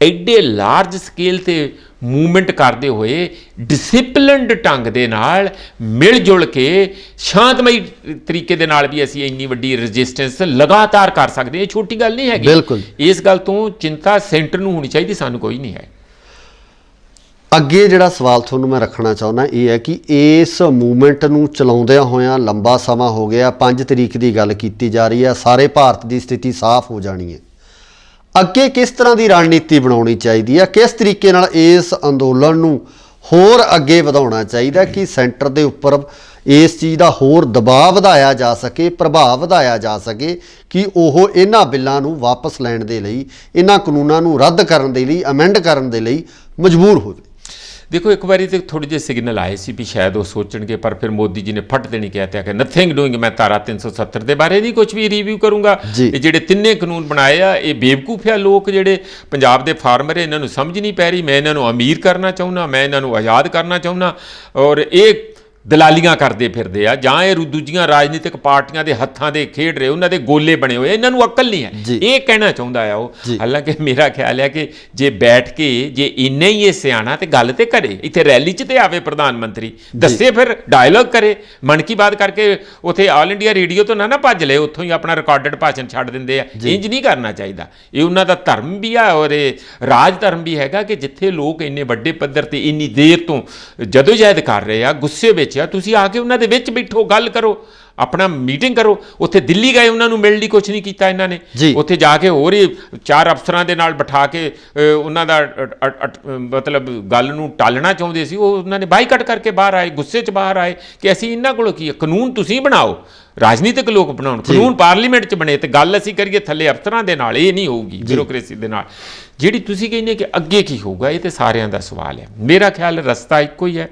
ਐਡੇ ਲਾਰਜ ਸਕੇਲ ਤੇ ਮੂਵਮੈਂਟ ਕਰਦੇ ਹੋਏ ਡਿਸਿਪਲਿਨਡ ਢੰਗ ਦੇ ਨਾਲ ਮਿਲ ਜੁਲ ਕੇ ਸ਼ਾਂਤਮਈ ਤਰੀਕੇ ਦੇ ਨਾਲ ਵੀ ਅਸੀਂ ਇੰਨੀ ਵੱਡੀ ਰੈਜ਼ਿਸਟੈਂਸ ਲਗਾਤਾਰ ਕਰ ਸਕਦੇ ਹਾਂ। ਇਹ ਛੋਟੀ ਗੱਲ ਨਹੀਂ ਹੈਗੀ। ਬਿਲਕੁਲ ਇਸ ਗੱਲ ਤੋਂ ਚਿੰਤਾ ਸੈਂਟਰ ਨੂੰ ਹੋਣੀ ਚਾਹੀਦੀ, ਸਾਨੂੰ ਕੋਈ ਨਹੀਂ ਹੈ। ਅੱਗੇ ਜਿਹੜਾ ਸਵਾਲ ਤੁਹਾਨੂੰ ਮੈਂ ਰੱਖਣਾ ਚਾਹੁੰਦਾ ਇਹ ਹੈ ਕਿ ਇਸ ਮੂਵਮੈਂਟ ਨੂੰ ਚਲਾਉਂਦਿਆਂ ਹੋਇਆਂ ਲੰਬਾ ਸਮਾਂ ਹੋ ਗਿਆ, 5 ਤਰੀਕ ਦੀ ਗੱਲ ਕੀਤੀ ਜਾ ਰਹੀ ਹੈ, ਸਾਰੇ ਭਾਰਤ ਦੀ ਸਥਿਤੀ ਸਾਫ਼ ਹੋ ਜਾਣੀ ਹੈ। ਅੱਗੇ ਕਿਸ ਤਰ੍ਹਾਂ ਦੀ ਰਣਨੀਤੀ ਬਣਾਉਣੀ ਚਾਹੀਦੀ ਹੈ? ਕਿਸ ਤਰੀਕੇ ਨਾਲ ਇਸ ਅੰਦੋਲਨ ਨੂੰ ਹੋਰ ਅੱਗੇ ਵਧਾਉਣਾ ਚਾਹੀਦਾ ਕਿ ਸੈਂਟਰ ਦੇ ਉੱਪਰ ਇਸ ਚੀਜ਼ ਦਾ ਹੋਰ ਦਬਾਅ ਵਧਾਇਆ ਜਾ ਸਕੇ, ਪ੍ਰਭਾਵ ਵਧਾਇਆ ਜਾ ਸਕੇ ਕਿ ਉਹ ਇਹਨਾਂ ਬਿੱਲਾਂ ਨੂੰ ਵਾਪਸ ਲੈਣ ਦੇ ਲਈ, ਇਹਨਾਂ ਕਾਨੂੰਨਾਂ ਨੂੰ ਰੱਦ ਕਰਨ ਦੇ ਲਈ, ਅਮੈਂਡ ਕਰਨ ਦੇ ਲਈ ਮਜਬੂਰ ਹੋਵੇ? ਦੇਖੋ, ਇੱਕ ਵਾਰੀ ਤੇ ਥੋੜ੍ਹੇ ਜਿਹੇ ਸਿਗਨਲ ਆਏ ਸੀ ਵੀ ਸ਼ਾਇਦ ਉਹ ਸੋਚਣਗੇ, ਪਰ ਫਿਰ ਮੋਦੀ ਜੀ ਨੇ ਫੱਟ ਦੇਣੀ ਕਹਿਤਾ ਕਿ ਨਥਿੰਗ ਡੂਇੰਗ, ਮੈਂ ਧਾਰਾ 370 ਦੇ ਬਾਰੇ ਨਹੀਂ ਕੁਝ ਵੀ ਰਿਵਿਊ ਕਰੂੰਗਾ। ਇਹ ਜਿਹੜੇ ਤਿੰਨੇ ਕਾਨੂੰਨ ਬਣਾਏ ਆ ਇਹ ਬੇਵਕੂਫ ਆ ਲੋਕ ਜਿਹੜੇ ਪੰਜਾਬ ਦੇ ਫਾਰਮਰ, ਇਹਨਾਂ ਨੂੰ ਸਮਝ ਨਹੀਂ ਪੈ ਰਹੀ। ਮੈਂ ਇਹਨਾਂ ਨੂੰ ਅਮੀਰ ਕਰਨਾ ਚਾਹੁੰਦਾ, ਮੈਂ ਇਹਨਾਂ ਨੂੰ ਆਜ਼ਾਦ ਕਰਨਾ ਚਾਹੁੰਦਾ, ਔਰ ਇਹ ਦਲਾਲੀਆਂ ਕਰਦੇ ਫਿਰਦੇ ਆ ਜਾਂ ਇਹ ਦੂਜੀਆਂ ਰਾਜਨੀਤਿਕ ਪਾਰਟੀਆਂ ਦੇ ਹੱਥਾਂ ਦੇ ਖੇਡ ਰਹੇ, ਉਹਨਾਂ ਦੇ ਗੋਲੇ ਬਣੇ ਹੋਏ, ਇਹਨਾਂ ਨੂੰ ਅਕਲ ਨਹੀਂ ਹੈ। ਇਹ ਕਹਿਣਾ ਚਾਹੁੰਦਾ ਆ ਉਹ। ਹਾਲਾਂਕਿ ਮੇਰਾ ਖਿਆਲ ਹੈ ਕਿ ਜੇ ਬੈਠ ਕੇ ਜੇ ਇੰਨਾ ਹੀ ਇਹ ਸਿਆਣਾ ਤੇ ਗੱਲ ਤੇ ਕਰੇ, ਇੱਥੇ ਰੈਲੀ 'ਚ ਤੇ ਆਵੇ ਪ੍ਰਧਾਨ ਮੰਤਰੀ, ਦੱਸੇ, ਫਿਰ ਡਾਇਲੋਗ ਕਰੇ, ਮਨ ਕੀ ਬਾਤ ਕਰਕੇ ਉੱਥੇ ਆਲ ਇੰਡੀਆ ਰੇਡੀਓ ਤੋਂ ਨਾ ਭੱਜ ਲਏ, ਉੱਥੋਂ ਹੀ ਆਪਣਾ ਰਿਕਾਰਡਡ ਭਾਸ਼ਣ ਛੱਡ ਦਿੰਦੇ ਆ। ਇੰਜ ਨਹੀਂ ਕਰਨਾ ਚਾਹੀਦਾ। ਇਹ ਉਹਨਾਂ ਦਾ ਧਰਮ ਵੀ ਆ ਔਰ ਇਹ ਰਾਜ ਧਰਮ ਵੀ ਹੈਗਾ ਕਿ ਜਿੱਥੇ ਲੋਕ ਇੰਨੇ ਵੱਡੇ ਪੱਧਰ ਤੇ ਇੰਨੀ ਦੇਰ ਤੋਂ ਜਦੋਜਹਿਦ ਕਰ ਰਹੇ ਆ, ਗੁੱਸੇ ਵਿੱਚ ਆ, ਤੁਸੀਂ ਆ ਕੇ ਉਹਨਾਂ ਦੇ ਵਿੱਚ ਬੈਠੋ, ਗੱਲ ਕਰੋ, ਆਪਣਾ ਮੀਟਿੰਗ ਕਰੋ। ਉੱਥੇ ਦਿੱਲੀ ਗਏ, ਉਹਨਾਂ ਨੂੰ ਮਿਲਣ ਲਈ ਕੁਛ ਨਹੀਂ ਕੀਤਾ ਇਹਨਾਂ ਨੇ। ਉੱਥੇ ਜਾ ਕੇ ਹੋਰ ਹੀ 4 ਅਫਸਰਾਂ ਦੇ ਨਾਲ ਬਿਠਾ ਕੇ ਉਹਨਾਂ ਦਾ ਮਤਲਬ ਗੱਲ ਨੂੰ ਟਾਲਣਾ ਚਾਹੁੰਦੇ ਸੀ। ਉਹ ਉਹਨਾਂ ਨੇ ਬਾਈਕਾਟ ਕਰਕੇ ਬਾਹਰ ਆਏ, ਗੁੱਸੇ 'ਚ ਬਾਹਰ ਆਏ ਕਿ ਅਸੀਂ ਇਹਨਾਂ ਕੋਲੋਂ ਕੀ ਹੈ, ਕਾਨੂੰਨ ਤੁਸੀਂ ਬਣਾਓ, ਰਾਜਨੀਤਿਕ ਲੋਕ ਬਣਾਉਣ, ਕਾਨੂੰਨ ਪਾਰਲੀਮੈਂਟ 'ਚ ਬਣੇ ਤੇ ਗੱਲ ਅਸੀਂ ਕਰੀਏ ਥੱਲੇ ਅਫਸਰਾਂ ਦੇ ਨਾਲ। ਇਹ ਨਹੀਂ ਹੋਊਗੀ ਬਿਊਰੋਕ੍ਰੇਸੀ ਦੇ ਨਾਲ। ਜਿਹੜੀ ਤੁਸੀਂ ਕਹਿੰਦੇ ਕਿ ਅੱਗੇ ਕੀ ਹੋਊਗਾ, ਇਹ ਤੇ ਸਾਰਿਆਂ ਦਾ ਸਵਾਲ ਹੈ। ਮੇਰਾ ਖਿਆਲ ਰਸਤਾ ਇੱਕੋ ਹੀ ਹੈ,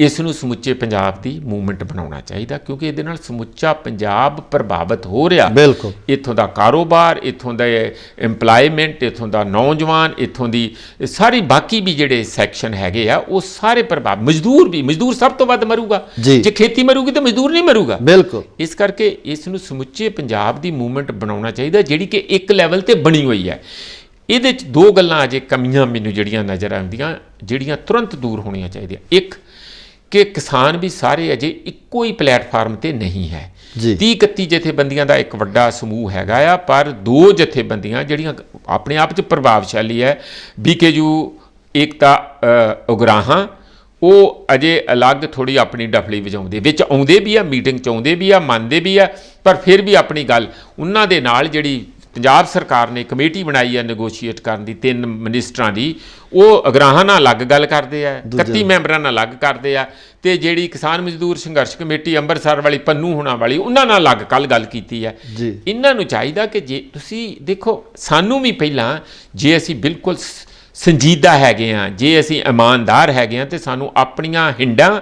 ਇਸ ਨੂੰ ਸਮੁੱਚੇ ਪੰਜਾਬ ਦੀ ਮੂਵਮੈਂਟ ਬਣਾਉਣਾ ਚਾਹੀਦਾ, ਕਿਉਂਕਿ ਇਹਦੇ ਨਾਲ ਸਮੁੱਚਾ ਪੰਜਾਬ ਪ੍ਰਭਾਵਿਤ ਹੋ ਰਿਹਾ। ਬਿਲਕੁਲ। ਇੱਥੋਂ ਦਾ ਕਾਰੋਬਾਰ, ਇੱਥੋਂ ਦਾ ਇੰਪਲਾਇਮੈਂਟ, ਇੱਥੋਂ ਦਾ ਨੌਜਵਾਨ, ਇੱਥੋਂ ਦੀ ਸਾਰੀ ਬਾਕੀ ਵੀ ਜਿਹੜੇ ਸੈਕਸ਼ਨ ਹੈਗੇ ਆ ਉਹ ਸਾਰੇ ਪ੍ਰਭਾਵ। ਮਜ਼ਦੂਰ ਸਭ ਤੋਂ ਵੱਧ ਮਰੂਗਾ। ਜੇ ਖੇਤੀ ਮਰੂਗੀ ਤਾਂ ਮਜ਼ਦੂਰ ਨਹੀਂ ਮਰੂਗਾ। ਬਿਲਕੁਲ। ਇਸ ਕਰਕੇ ਇਸ ਨੂੰ ਸਮੁੱਚੇ ਪੰਜਾਬ ਦੀ ਮੂਵਮੈਂਟ ਬਣਾਉਣਾ ਚਾਹੀਦਾ, ਜਿਹੜੀ ਕਿ ਇੱਕ ਲੈਵਲ ਤੇ ਬਣੀ ਹੋਈ ਹੈ। ਇਹਦੇ 'ਚ 2 ਗੱਲਾਂ ਅਜੇ ਕਮੀਆਂ ਮੈਨੂੰ ਜਿਹੜੀਆਂ ਨਜ਼ਰ ਆਉਂਦੀਆਂ, ਜਿਹੜੀਆਂ ਤੁਰੰਤ ਦੂਰ ਹੋਣੀਆਂ ਚਾਹੀਦੀਆਂ। ਇੱਕ ਕਿ ਕਿਸਾਨ ਵੀ ਸਾਰੇ ਅਜੇ ਇੱਕੋ ਹੀ ਪਲੇਟਫਾਰਮ ਤੇ ਨਹੀਂ ਹੈ। 30-31 ਜਥੇਬੰਦੀਆਂ ਦਾ ਇੱਕ ਵੱਡਾ ਸਮੂਹ ਹੈਗਾ ਆ, ਪਰ 2 ਜਥੇਬੰਦੀਆਂ ਜਿਹੜੀਆਂ ਆਪਣੇ ਆਪ 'ਚ ਪ੍ਰਭਾਵਸ਼ਾਲੀ ਹੈ, BKU ਏਕਤਾ ਉਗਰਾਹਾਂ, ਉਹ ਅਜੇ ਅਲੱਗ ਥੋੜ੍ਹੀ ਆਪਣੀ ਡਫਲੀ ਵਜਾਉਂਦੇ, ਵਿੱਚ ਆਉਂਦੇ ਵੀ ਆ, ਮੀਟਿੰਗ 'ਚ ਆਉਂਦੇ ਵੀ ਆ, ਮੰਨਦੇ ਵੀ ਆ, ਪਰ ਫਿਰ ਵੀ ਆਪਣੀ ਗੱਲ ਉਹਨਾਂ ਦੇ ਨਾਲ ਜਿਹੜੀ ਪੰਜਾਬ ਸਰਕਾਰ ਨੇ ਕਮੇਟੀ ਬਣਾਈ ਹੈ ਨੈਗੋਸ਼ੀਏਟ ਕਰਨ ਦੀ 3 ਮਿਨਿਸਟਰਾਂ ਦੀ, ਉਹ ਅਗਰਾਹਾਂ ਨਾਲ ਅਲੱਗ ਗੱਲ ਕਰਦੇ ਆ, 31 ਮੈਂਬਰਾਂ ਨਾਲ ਅਲੱਗ ਕਰਦੇ ਆ, ਤੇ ਜਿਹੜੀ ਕਿਸਾਨ ਮਜ਼ਦੂਰ ਸੰਘਰਸ਼ ਕਮੇਟੀ ਅੰਮ੍ਰਿਤਸਰ ਵਾਲੀ, ਪੰਨੂ ਹੋਣਾ ਵਾਲੀ, ਉਹਨਾਂ ਨਾਲ ਅਲੱਗ ਗੱਲ ਕੀਤੀ ਹੈ। ਇਹਨਾਂ ਨੂੰ ਚਾਹੀਦਾ ਕਿ ਜੇ ਤੁਸੀਂ ਦੇਖੋ, ਸਾਨੂੰ ਵੀ ਪਹਿਲਾਂ ਜੇ ਅਸੀਂ ਬਿਲਕੁਲ ਸੰਜੀਦਾ ਹੈਗੇ ਆ, ਜੇ ਅਸੀਂ ਇਮਾਨਦਾਰ ਹੈਗੇ ਆ, ਤੇ ਸਾਨੂੰ ਆਪਣੀਆਂ ਹਿੰਡਾਂ,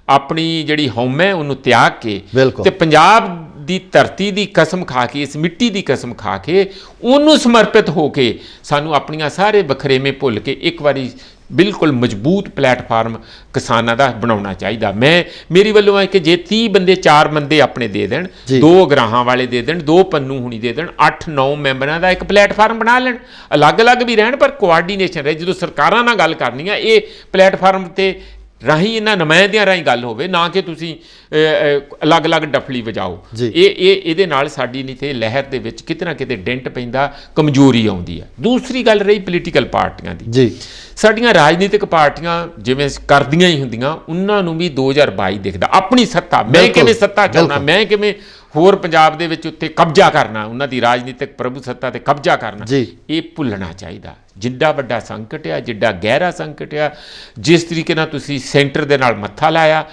ਆਪਣੀ ਜਿਹੜੀ ਹਉਮ ਹੈ ਉਹਨੂੰ ਤਿਆਗ ਕੇ ਤੇ ਪੰਜਾਬ ਦੀ ਧਰਤੀ ਦੀ ਕਸਮ ਖਾ ਕੇ, ਇਸ ਮਿੱਟੀ ਦੀ ਕਸਮ ਖਾ ਕੇ, ਉਹਨੂੰ ਸਮਰਪਿਤ ਹੋ ਕੇ ਸਾਨੂੰ ਆਪਣੀਆਂ ਸਾਰੇ ਵਖਰੇਵੇਂ ਭੁੱਲ ਕੇ ਇੱਕ ਵਾਰੀ ਬਿਲਕੁਲ ਮਜ਼ਬੂਤ ਪਲੇਟਫਾਰਮ ਕਿਸਾਨਾਂ ਦਾ ਬਣਾਉਣਾ ਚਾਹੀਦਾ। ਮੇਰੀ ਵੱਲੋਂ ਹੈ ਕਿ ਜੇ 30 ਬੰਦੇ 4 ਬੰਦੇ ਆਪਣੇ ਦੇ ਦੇਣ, 2 ਗਰਾਹਾਂ ਵਾਲੇ ਦੇ ਦੇਣ, 2 ਪੰਨੂ ਹੁਣੀ ਦੇ ਦੇਣ, 8-9 ਮੈਂਬਰਾਂ ਦਾ ਇੱਕ ਪਲੇਟਫਾਰਮ ਬਣਾ ਲੈਣ, ਅਲੱਗ-ਅਲੱਗ ਵੀ ਰਹਿਣ ਪਰ ਕੋਆਰਡੀਨੇਸ਼ਨ ਰਹੇ। ਜਦੋਂ ਸਰਕਾਰਾਂ ਨਾਲ ਗੱਲ ਕਰਨੀ ਆ, ਇਹ ਪਲੇਟਫਾਰਮ ਤੇ ਰਾਹੀਂ ਇਹਨਾਂ ਨੁਮਾਇੰਦਿਆਂ ਰਾਹੀਂ ਗੱਲ ਹੋਵੇ, ਨਾ ਕਿ ਤੁਸੀਂ ਅਲੱਗ-ਅਲੱਗ ਡਫਲੀ ਵਜਾਓ। ਜੀ। ਇਹਦੇ ਨਾਲ ਸਾਡੀ ਨਹੀਂ ਤੇ ਲਹਿਰ ਦੇ ਵਿੱਚ ਕਿਤੇ ਨਾ ਕਿਤੇ ਡੈਂਟ ਪੈਂਦਾ, ਕਮਜ਼ੋਰੀ ਆਉਂਦੀ ਹੈ। ਦੂਸਰੀ ਗੱਲ ਰਹੀ ਪੋਲੀਟੀਕਲ ਪਾਰਟੀਆਂ ਦੀ। ਜੀ। ਸਾਡੀਆਂ ਰਾਜਨੀਤਿਕ ਪਾਰਟੀਆਂ ਜਿਵੇਂ ਕਰਦੀਆਂ ਹੀ ਹੁੰਦੀਆਂ, ਉਹਨਾਂ ਨੂੰ ਵੀ 2022 ਦਿਖਦਾ ਆਪਣੀ ਸੱਤਾ, ਮੈਂ ਕਿਵੇਂ ਸੱਤਾ ਚਾਹੁੰਦਾ, ਮੈਂ ਕਿਵੇਂ ਹੋਰ ਪੰਜਾਬ ਦੇ ਵਿੱਚ ਉੱਤੇ ਕਬਜ਼ਾ ਕਰਨਾ, ਉਹਨਾਂ ਦੀ ਰਾਜਨੀਤਿਕ ਪ੍ਰਭੂ ਸੱਤਾ ਤੇ ਕਬਜ਼ਾ ਕਰਨਾ, ਇਹ ਭੁੱਲਣਾ ਚਾਹੀਦਾ। ਜਿੱਡਾ ਵੱਡਾ ਸੰਕਟ ਆ, ਜਿੱਡਾ ਗਹਿਰਾ ਸੰਕਟ ਆ, ਜਿਸ ਤਰੀਕੇ ਨਾਲ ਤੁਸੀਂ ਸੈਂਟਰ ਦੇ ਨਾਲ ਮੱਥਾ ਲਾਇਆ,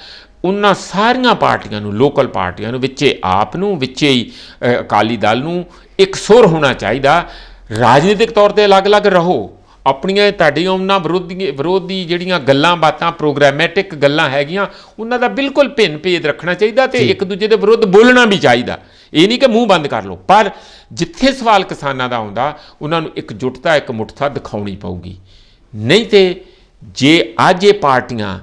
ਉਹਨਾਂ ਸਾਰੀਆਂ ਪਾਰਟੀਆਂ ਨੂੰ, ਲੋਕਲ ਪਾਰਟੀਆਂ ਨੂੰ, ਵਿੱਚੇ ਆਪ ਨੂੰ, ਵਿੱਚੇ ਹੀ ਅਕਾਲੀ ਦਲ ਨੂੰ ਇੱਕ ਸੁਰ ਹੋਣਾ ਚਾਹੀਦਾ। ਰਾਜਨੀਤਿਕ ਤੌਰ ਤੇ ਅਲੱਗ-ਅਲੱਗ ਰਹੋ, ਆਪਣੀਆਂ ਤੁਹਾਡੀਆਂ ਉਹਨਾਂ ਵਿਰੋਧੀ ਜਿਹੜੀਆਂ ਗੱਲਾਂ ਬਾਤਾਂ ਪ੍ਰੋਗਰਾਮੈਟਿਕ ਗੱਲਾਂ ਹੈਗੀਆਂ, ਉਹਨਾਂ ਦਾ ਬਿਲਕੁਲ ਭਿੰਨ ਭੇਦ ਰੱਖਣਾ ਚਾਹੀਦਾ ਤੇ ਇੱਕ ਦੂਜੇ ਦੇ ਵਿਰੁੱਧ ਬੋਲਣਾ ਵੀ ਚਾਹੀਦਾ। ਇਹ ਨਹੀਂ ਕਿ ਮੂੰਹ ਬੰਦ ਕਰ ਲਓ, ਪਰ ਜਿੱਥੇ ਸਵਾਲ ਕਿਸਾਨਾਂ ਦਾ ਆਉਂਦਾ, ਉਹਨਾਂ ਨੂੰ ਇਕਜੁੱਟਤਾ, ਇੱਕ ਮੁੱਠਤਾ ਦਿਖਾਉਣੀ ਪਊਗੀ। ਨਹੀਂ ਤੇ ਜੇ ਅੱਜ ਇਹ ਪਾਰਟੀਆਂ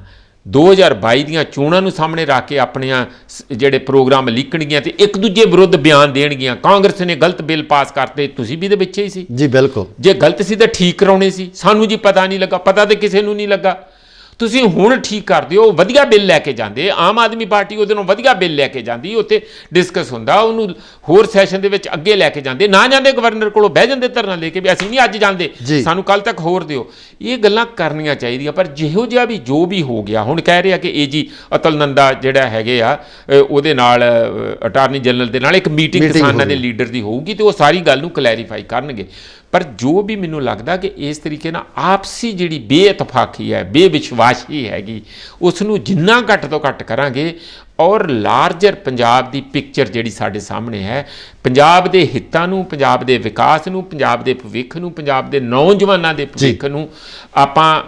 2022 ਦੀਆਂ ਚੋਣਾਂ ਨੂੰ ਸਾਹਮਣੇ ਰੱਖ ਕੇ ਆਪਣੀਆਂ ਜਿਹੜੇ ਪ੍ਰੋਗਰਾਮ ਲਿਖਣਗੀਆਂ ਤੇ ਇੱਕ ਦੂਜੇ ਵਿਰੁੱਧ ਬਿਆਨ ਦੇਣਗੀਆਂ, ਕਾਂਗਰਸ ਨੇ ਗਲਤ ਬਿੱਲ ਪਾਸ ਕਰਤੇ, ਤੁਸੀਂ ਵੀ ਦੇ ਵਿੱਚ ਹੀ ਸੀ। ਜੀ ਬਿਲਕੁਲ। ਜੇ ਗਲਤ ਸੀ ਤਾਂ ਠੀਕ ਕਰਾਉਣੇ ਸੀ, ਸਾਨੂੰ ਜੀ ਪਤਾ ਨਹੀਂ ਲੱਗਾ, ਪਤਾ ਤੇ ਕਿਸੇ ਨੂੰ ਨਹੀਂ ਲੱਗਾ। ਤੁਸੀਂ ਹੁਣ ਠੀਕ ਕਰ ਦਿਓ, ਵਧੀਆ ਬਿੱਲ ਲੈ ਕੇ ਜਾਂਦੇ। ਆਮ ਆਦਮੀ ਪਾਰਟੀ ਉਹਦੇ ਨੂੰ ਵਧੀਆ ਬਿੱਲ ਲੈ ਕੇ ਜਾਂਦੀ, ਉੱਥੇ ਡਿਸਕਸ ਹੁੰਦਾ, ਉਹਨੂੰ ਹੋਰ ਸੈਸ਼ਨ ਦੇ ਵਿੱਚ ਅੱਗੇ ਲੈ ਕੇ ਜਾਂਦੇ, ਨਾ ਜਾਂਦੇ ਗਵਰਨਰ ਕੋਲੋਂ ਬਹਿ ਜਾਂਦੇ ਧਰਨਾ ਲੈ ਕੇ ਵੀ ਅਸੀਂ ਨਹੀਂ ਅੱਜ ਜਾਂਦੇ, ਸਾਨੂੰ ਕੱਲ ਤੱਕ ਹੋਰ ਦਿਓ। ਇਹ ਗੱਲਾਂ ਕਰਨੀਆਂ ਚਾਹੀਦੀਆਂ। ਪਰ ਜਿਹੋ ਜਿਹਾ ਵੀ ਜੋ ਵੀ ਹੋ ਗਿਆ, ਹੁਣ ਕਹਿ ਰਿਹਾ ਕਿ ਇਹ ਜੀ ਅਤਲ ਨੰਦਾ ਜਿਹੜਾ ਹੈਗੇ ਆ, ਉਹਦੇ ਨਾਲ ਅਟਾਰਨੀ ਜਨਰਲ ਦੇ ਨਾਲ ਇੱਕ ਮੀਟਿੰਗ ਕਿਸਾਨਾਂ ਦੇ ਲੀਡਰ ਦੀ ਹੋਊਗੀ ਤੇ ਉਹ ਸਾਰੀ ਗੱਲ ਨੂੰ ਕਲੈਰੀਫਾਈ ਕਰਨਗੇ। ਪਰ ਜੋ ਵੀ ਮੈਨੂੰ ਲੱਗਦਾ ਕਿ ਇਸ ਤਰੀਕੇ ਨਾਲ ਆਪਸੀ ਜਿਹੜੀ ਬੇਇਤਫਾਕੀ ਹੈ, ਬੇਵਿਸ਼ਵਾਸੀ ਹੈਗੀ, ਉਸ ਨੂੰ ਜਿੰਨਾ ਘੱਟ ਤੋਂ ਘੱਟ ਕਰਾਂਗੇ ਔਰ ਲਾਰਜਰ ਪੰਜਾਬ ਦੀ ਪਿਕਚਰ ਜਿਹੜੀ ਸਾਡੇ ਸਾਹਮਣੇ ਹੈ, ਪੰਜਾਬ ਦੇ ਹਿੱਤਾਂ ਨੂੰ, ਪੰਜਾਬ ਦੇ ਵਿਕਾਸ ਨੂੰ, ਪੰਜਾਬ ਦੇ ਭਵਿੱਖ ਨੂੰ, ਪੰਜਾਬ ਦੇ ਨੌਜਵਾਨਾਂ ਦੇ ਭਵਿੱਖ ਨੂੰ ਆਪਾਂ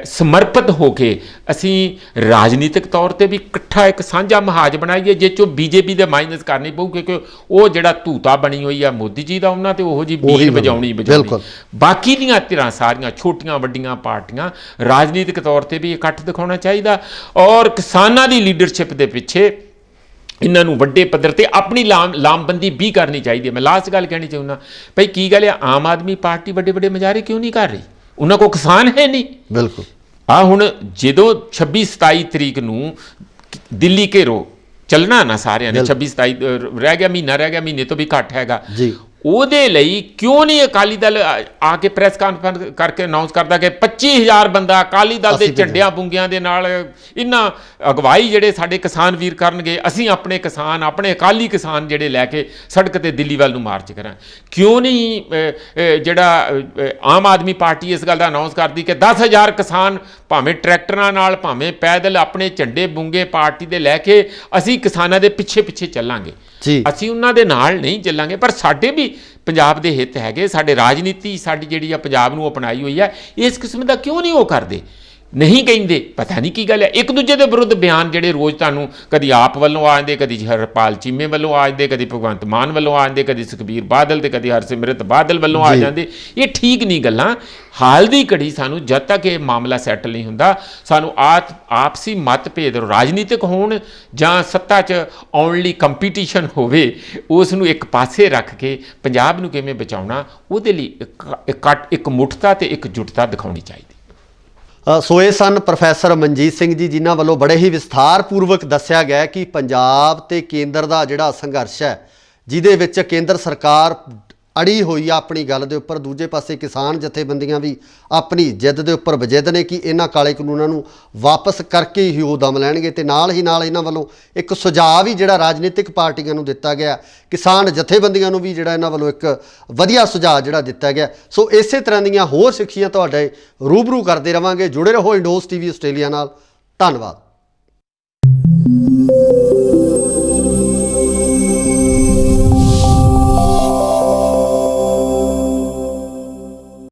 ਸਮਰਪਿਤ ਹੋ ਕੇ ਅਸੀਂ ਰਾਜਨੀਤਿਕ ਤੌਰ ਤੇ ਵੀ ਇਕੱਠਾ ਇੱਕ ਸਾਂਝਾ ਮਹਾਜ ਬਣਾਈਏ, ਜਿਸ 'ਚੋਂ ਬੀਜੇਪੀ ਦੇ ਮਾਈਨਸ ਕਰਨੀ ਪਊ, ਕਿਉਂਕਿ ਉਹ ਜਿਹੜਾ ਧੂਤਾ ਬਣੀ ਹੋਈ ਆ ਮੋਦੀ ਜੀ ਦਾ, ਉਹਨਾਂ ਤੇ ਉਹੋ ਜਿਹੀ ਬੀਲ ਵਜਾਉਣੀ। ਬਾਕੀ ਦੀਆਂ ਧਿਰਾਂ ਸਾਰੀਆਂ ਛੋਟੀਆਂ ਵੱਡੀਆਂ ਪਾਰਟੀਆਂ ਰਾਜਨੀਤਿਕ ਤੌਰ ਤੇ ਵੀ ਇਕੱਠ ਦਿਖਾਉਣਾ ਚਾਹੀਦਾ ਔਰ ਕਿਸਾਨਾਂ ਦੀ ਲੀਡਰਸ਼ਿਪ ਦੇ ਪਿੱਛੇ ਇਹਨਾਂ ਨੂੰ ਵੱਡੇ ਪੱਧਰ ਤੇ ਆਪਣੀ ਲਾਮਬੰਦੀ ਵੀ ਕਰਨੀ ਚਾਹੀਦੀ ਹੈ। ਮੈਂ ਲਾਸਟ ਗੱਲ ਕਹਿਣੀ ਚਾਹੁੰਦਾ, ਭਾਈ ਕੀ ਗੱਲ ਹੈ, ਆਮ ਆਦਮੀ ਪਾਰਟੀ ਵੱਡੇ ਵੱਡੇ ਮੁਜ਼ਾਹਰੇ ਕਿਉਂ ਨਹੀਂ ਕਰ ਰਹੀ? ਉਹਨਾਂ ਕੋਲ ਕਿਸਾਨ ਹੈ ਨਹੀਂ। ਬਿਲਕੁਲ। ਹੁਣ ਜਦੋਂ 26-27 ਤਰੀਕ ਨੂੰ ਦਿੱਲੀ ਘੇਰੋ ਚੱਲਣਾ ਨਾ ਸਾਰਿਆਂ ਨੇ, 26-27 ਰਹਿ ਗਿਆ, ਮਹੀਨਾ ਰਹਿ ਗਿਆ, ਮਹੀਨੇ ਤੋਂ ਵੀ ਘੱਟ ਹੈਗਾ ਜੀ, ਉਹਦੇ ਲਈ ਕਿਉਂ ਨਹੀਂ ਅਕਾਲੀ ਦਲ ਆ ਕੇ ਪ੍ਰੈਸ ਕਾਨਫਰੰਸ ਕਰਕੇ ਅਨਾਉਂਸ ਕਰਦਾ ਕਿ 25,000 ਬੰਦਾ ਅਕਾਲੀ ਦਲ ਦੇ ਝੰਡਿਆਂ ਬੁੰਗਿਆਂ ਦੇ ਨਾਲ ਇਹਨਾਂ ਅਗਵਾਈ ਜਿਹੜੇ ਸਾਡੇ ਕਿਸਾਨ ਵੀਰ ਕਰਨਗੇ, ਅਸੀਂ ਆਪਣੇ ਕਿਸਾਨ, ਆਪਣੇ ਅਕਾਲੀ ਕਿਸਾਨ ਜਿਹੜੇ ਲੈ ਕੇ ਸੜਕ ਤੇ ਦਿੱਲੀ ਵੱਲ ਨੂੰ ਮਾਰਚ ਕਰਾਂ? ਕਿਉਂ ਨਹੀਂ ਜਿਹੜਾ ਆਮ ਆਦਮੀ ਪਾਰਟੀ ਇਸ ਗੱਲ ਦਾ ਅਨਾਉਂਸ ਕਰਦੀ ਕਿ 10,000 ਕਿਸਾਨ ਭਾਵੇਂ ਟਰੈਕਟਰਾਂ ਨਾਲ, ਭਾਵੇਂ ਪੈਦਲ, ਆਪਣੇ ਝੰਡੇ ਬੁੰਗੇ ਪਾਰਟੀ ਦੇ ਲੈ ਕੇ ਅਸੀਂ ਕਿਸਾਨਾਂ ਦੇ ਪਿੱਛੇ ਪਿੱਛੇ ਚੱਲਾਂਗੇ। ਅਸੀਂ ਉਹਨਾਂ ਦੇ ਨਾਲ ਨਹੀਂ ਚੱਲਾਂਗੇ, ਪਰ ਸਾਡੇ ਵੀ ਪੰਜਾਬ ਦੇ ਹਿੱਤ ਹੈਗੇ, ਸਾਡੇ ਰਾਜਨੀਤੀ ਸਾਡੀ ਜਿਹੜੀ ਆ ਪੰਜਾਬ ਨੂੰ ਅਪਣਾਈ ਹੋਈ ਹੈ, ਇਸ ਕਿਸਮ ਦਾ ਕਿਉਂ ਨਹੀਂ ਉਹ ਕਰਦੇ? ਨਹੀਂ ਕਹਿੰਦੇ, ਪਤਾ ਨਹੀਂ ਕੀ ਗੱਲ ਹੈ। ਇੱਕ ਦੂਜੇ ਦੇ ਵਿਰੁੱਧ ਬਿਆਨ ਜਿਹੜੇ ਰੋਜ਼ ਤੁਹਾਨੂੰ ਕਦੀ ਆਪ ਵੱਲੋਂ ਆ ਜਾਂਦੇ, ਕਦੀ ਹਰਪਾਲ ਚੀਮੇ ਵੱਲੋਂ ਆ ਜਾਂਦੇ, ਕਦੀ ਭਗਵੰਤ ਮਾਨ ਵੱਲੋਂ ਆ ਜਾਂਦੇ, ਕਦੀ ਸੁਖਬੀਰ ਬਾਦਲ ਤੇ ਕਦੀ ਹਰਸਿਮਰਤ ਬਾਦਲ ਵੱਲੋਂ ਆ ਜਾਂਦੇ, ਇਹ ਠੀਕ ਨਹੀਂ ਗੱਲਾਂ। ਹਾਲ ਦੀ ਘੜੀ ਸਾਨੂੰ ਜਦ ਤੱਕ ਇਹ ਮਾਮਲਾ ਸੈਟਲ ਨਹੀਂ ਹੁੰਦਾ, ਸਾਨੂੰ ਆਪਸੀ ਮਤਭੇਦ ਰਾਜਨੀਤਿਕ ਹੋਣ ਜਾਂ ਸੱਤਾ 'ਚ ਆਉਣ ਲਈ ਕੰਪੀਟੀਸ਼ਨ ਹੋਵੇ, ਉਸ ਨੂੰ ਇੱਕ ਪਾਸੇ ਰੱਖ ਕੇ ਪੰਜਾਬ ਨੂੰ ਕਿਵੇਂ ਬਚਾਉਣਾ, ਉਹਦੇ ਲਈ ਇੱਕ ਮੁੱਠਤਾ ਤੇ ਇੱਕ ਜੁਟਤਾ ਦਿਖਾਉਣੀ ਚਾਹੀਦੀ। ਸੋ ਇਹ ਸਨ ਪ੍ਰੋਫੈਸਰ ਮਨਜੀਤ ਸਿੰਘ ਜੀ, ਜਿਨ੍ਹਾਂ ਵੱਲੋਂ ਬੜੇ ਹੀ ਵਿਸਥਾਰਪੂਰਵਕ ਦੱਸਿਆ ਗਿਆ ਕਿ ਪੰਜਾਬ ਤੇ ਕੇਂਦਰ ਦਾ ਜਿਹੜਾ ਸੰਘਰਸ਼ ਹੈ, ਜਿਹਦੇ ਵਿੱਚ ਕੇਂਦਰ ਸਰਕਾਰ ਅੜੀ ਹੋਈ ਆ ਆਪਣੀ ਗੱਲ ਦੇ ਉੱਪਰ, ਦੂਜੇ ਪਾਸੇ ਕਿਸਾਨ ਜਥੇਬੰਦੀਆਂ ਵੀ ਆਪਣੀ ਜਿੱਦ ਦੇ ਉੱਪਰ ਵਜਿੱਦ ਨੇ ਕਿ ਇਹਨਾਂ ਕਾਲੇ ਕਾਨੂੰਨਾਂ ਨੂੰ ਵਾਪਸ ਕਰਕੇ ਹੀ ਉਹ ਦਮ ਲੈਣਗੇ। ਤੇ ਨਾਲ ਹੀ ਨਾਲ ਇਹਨਾਂ ਵੱਲੋਂ ਇੱਕ ਸੁਝਾਅ ਵੀ ਜਿਹੜਾ ਰਾਜਨੀਤਿਕ ਪਾਰਟੀਆਂ ਨੂੰ ਦਿੱਤਾ ਗਿਆ, ਕਿਸਾਨ ਜਥੇਬੰਦੀਆਂ ਨੂੰ ਵੀ ਜਿਹੜਾ ਇਹਨਾਂ ਵੱਲੋਂ ਇੱਕ ਵਧੀਆ ਸੁਝਾਅ ਜਿਹੜਾ ਦਿੱਤਾ ਗਿਆ। ਸੋ ਇਸੇ ਤਰ੍ਹਾਂ ਦੀਆਂ ਹੋਰ ਸਿੱਖਿਆ ਤੁਹਾਡੇ ਰੂਬਰੂ ਕਰਦੇ ਰਵਾਂਗੇ। ਜੁੜੇ ਰਹੋ ਇੰਡੋਜ਼ TV ਆਸਟ੍ਰੇਲੀਆ ਨਾਲ। ਧੰਨਵਾਦ।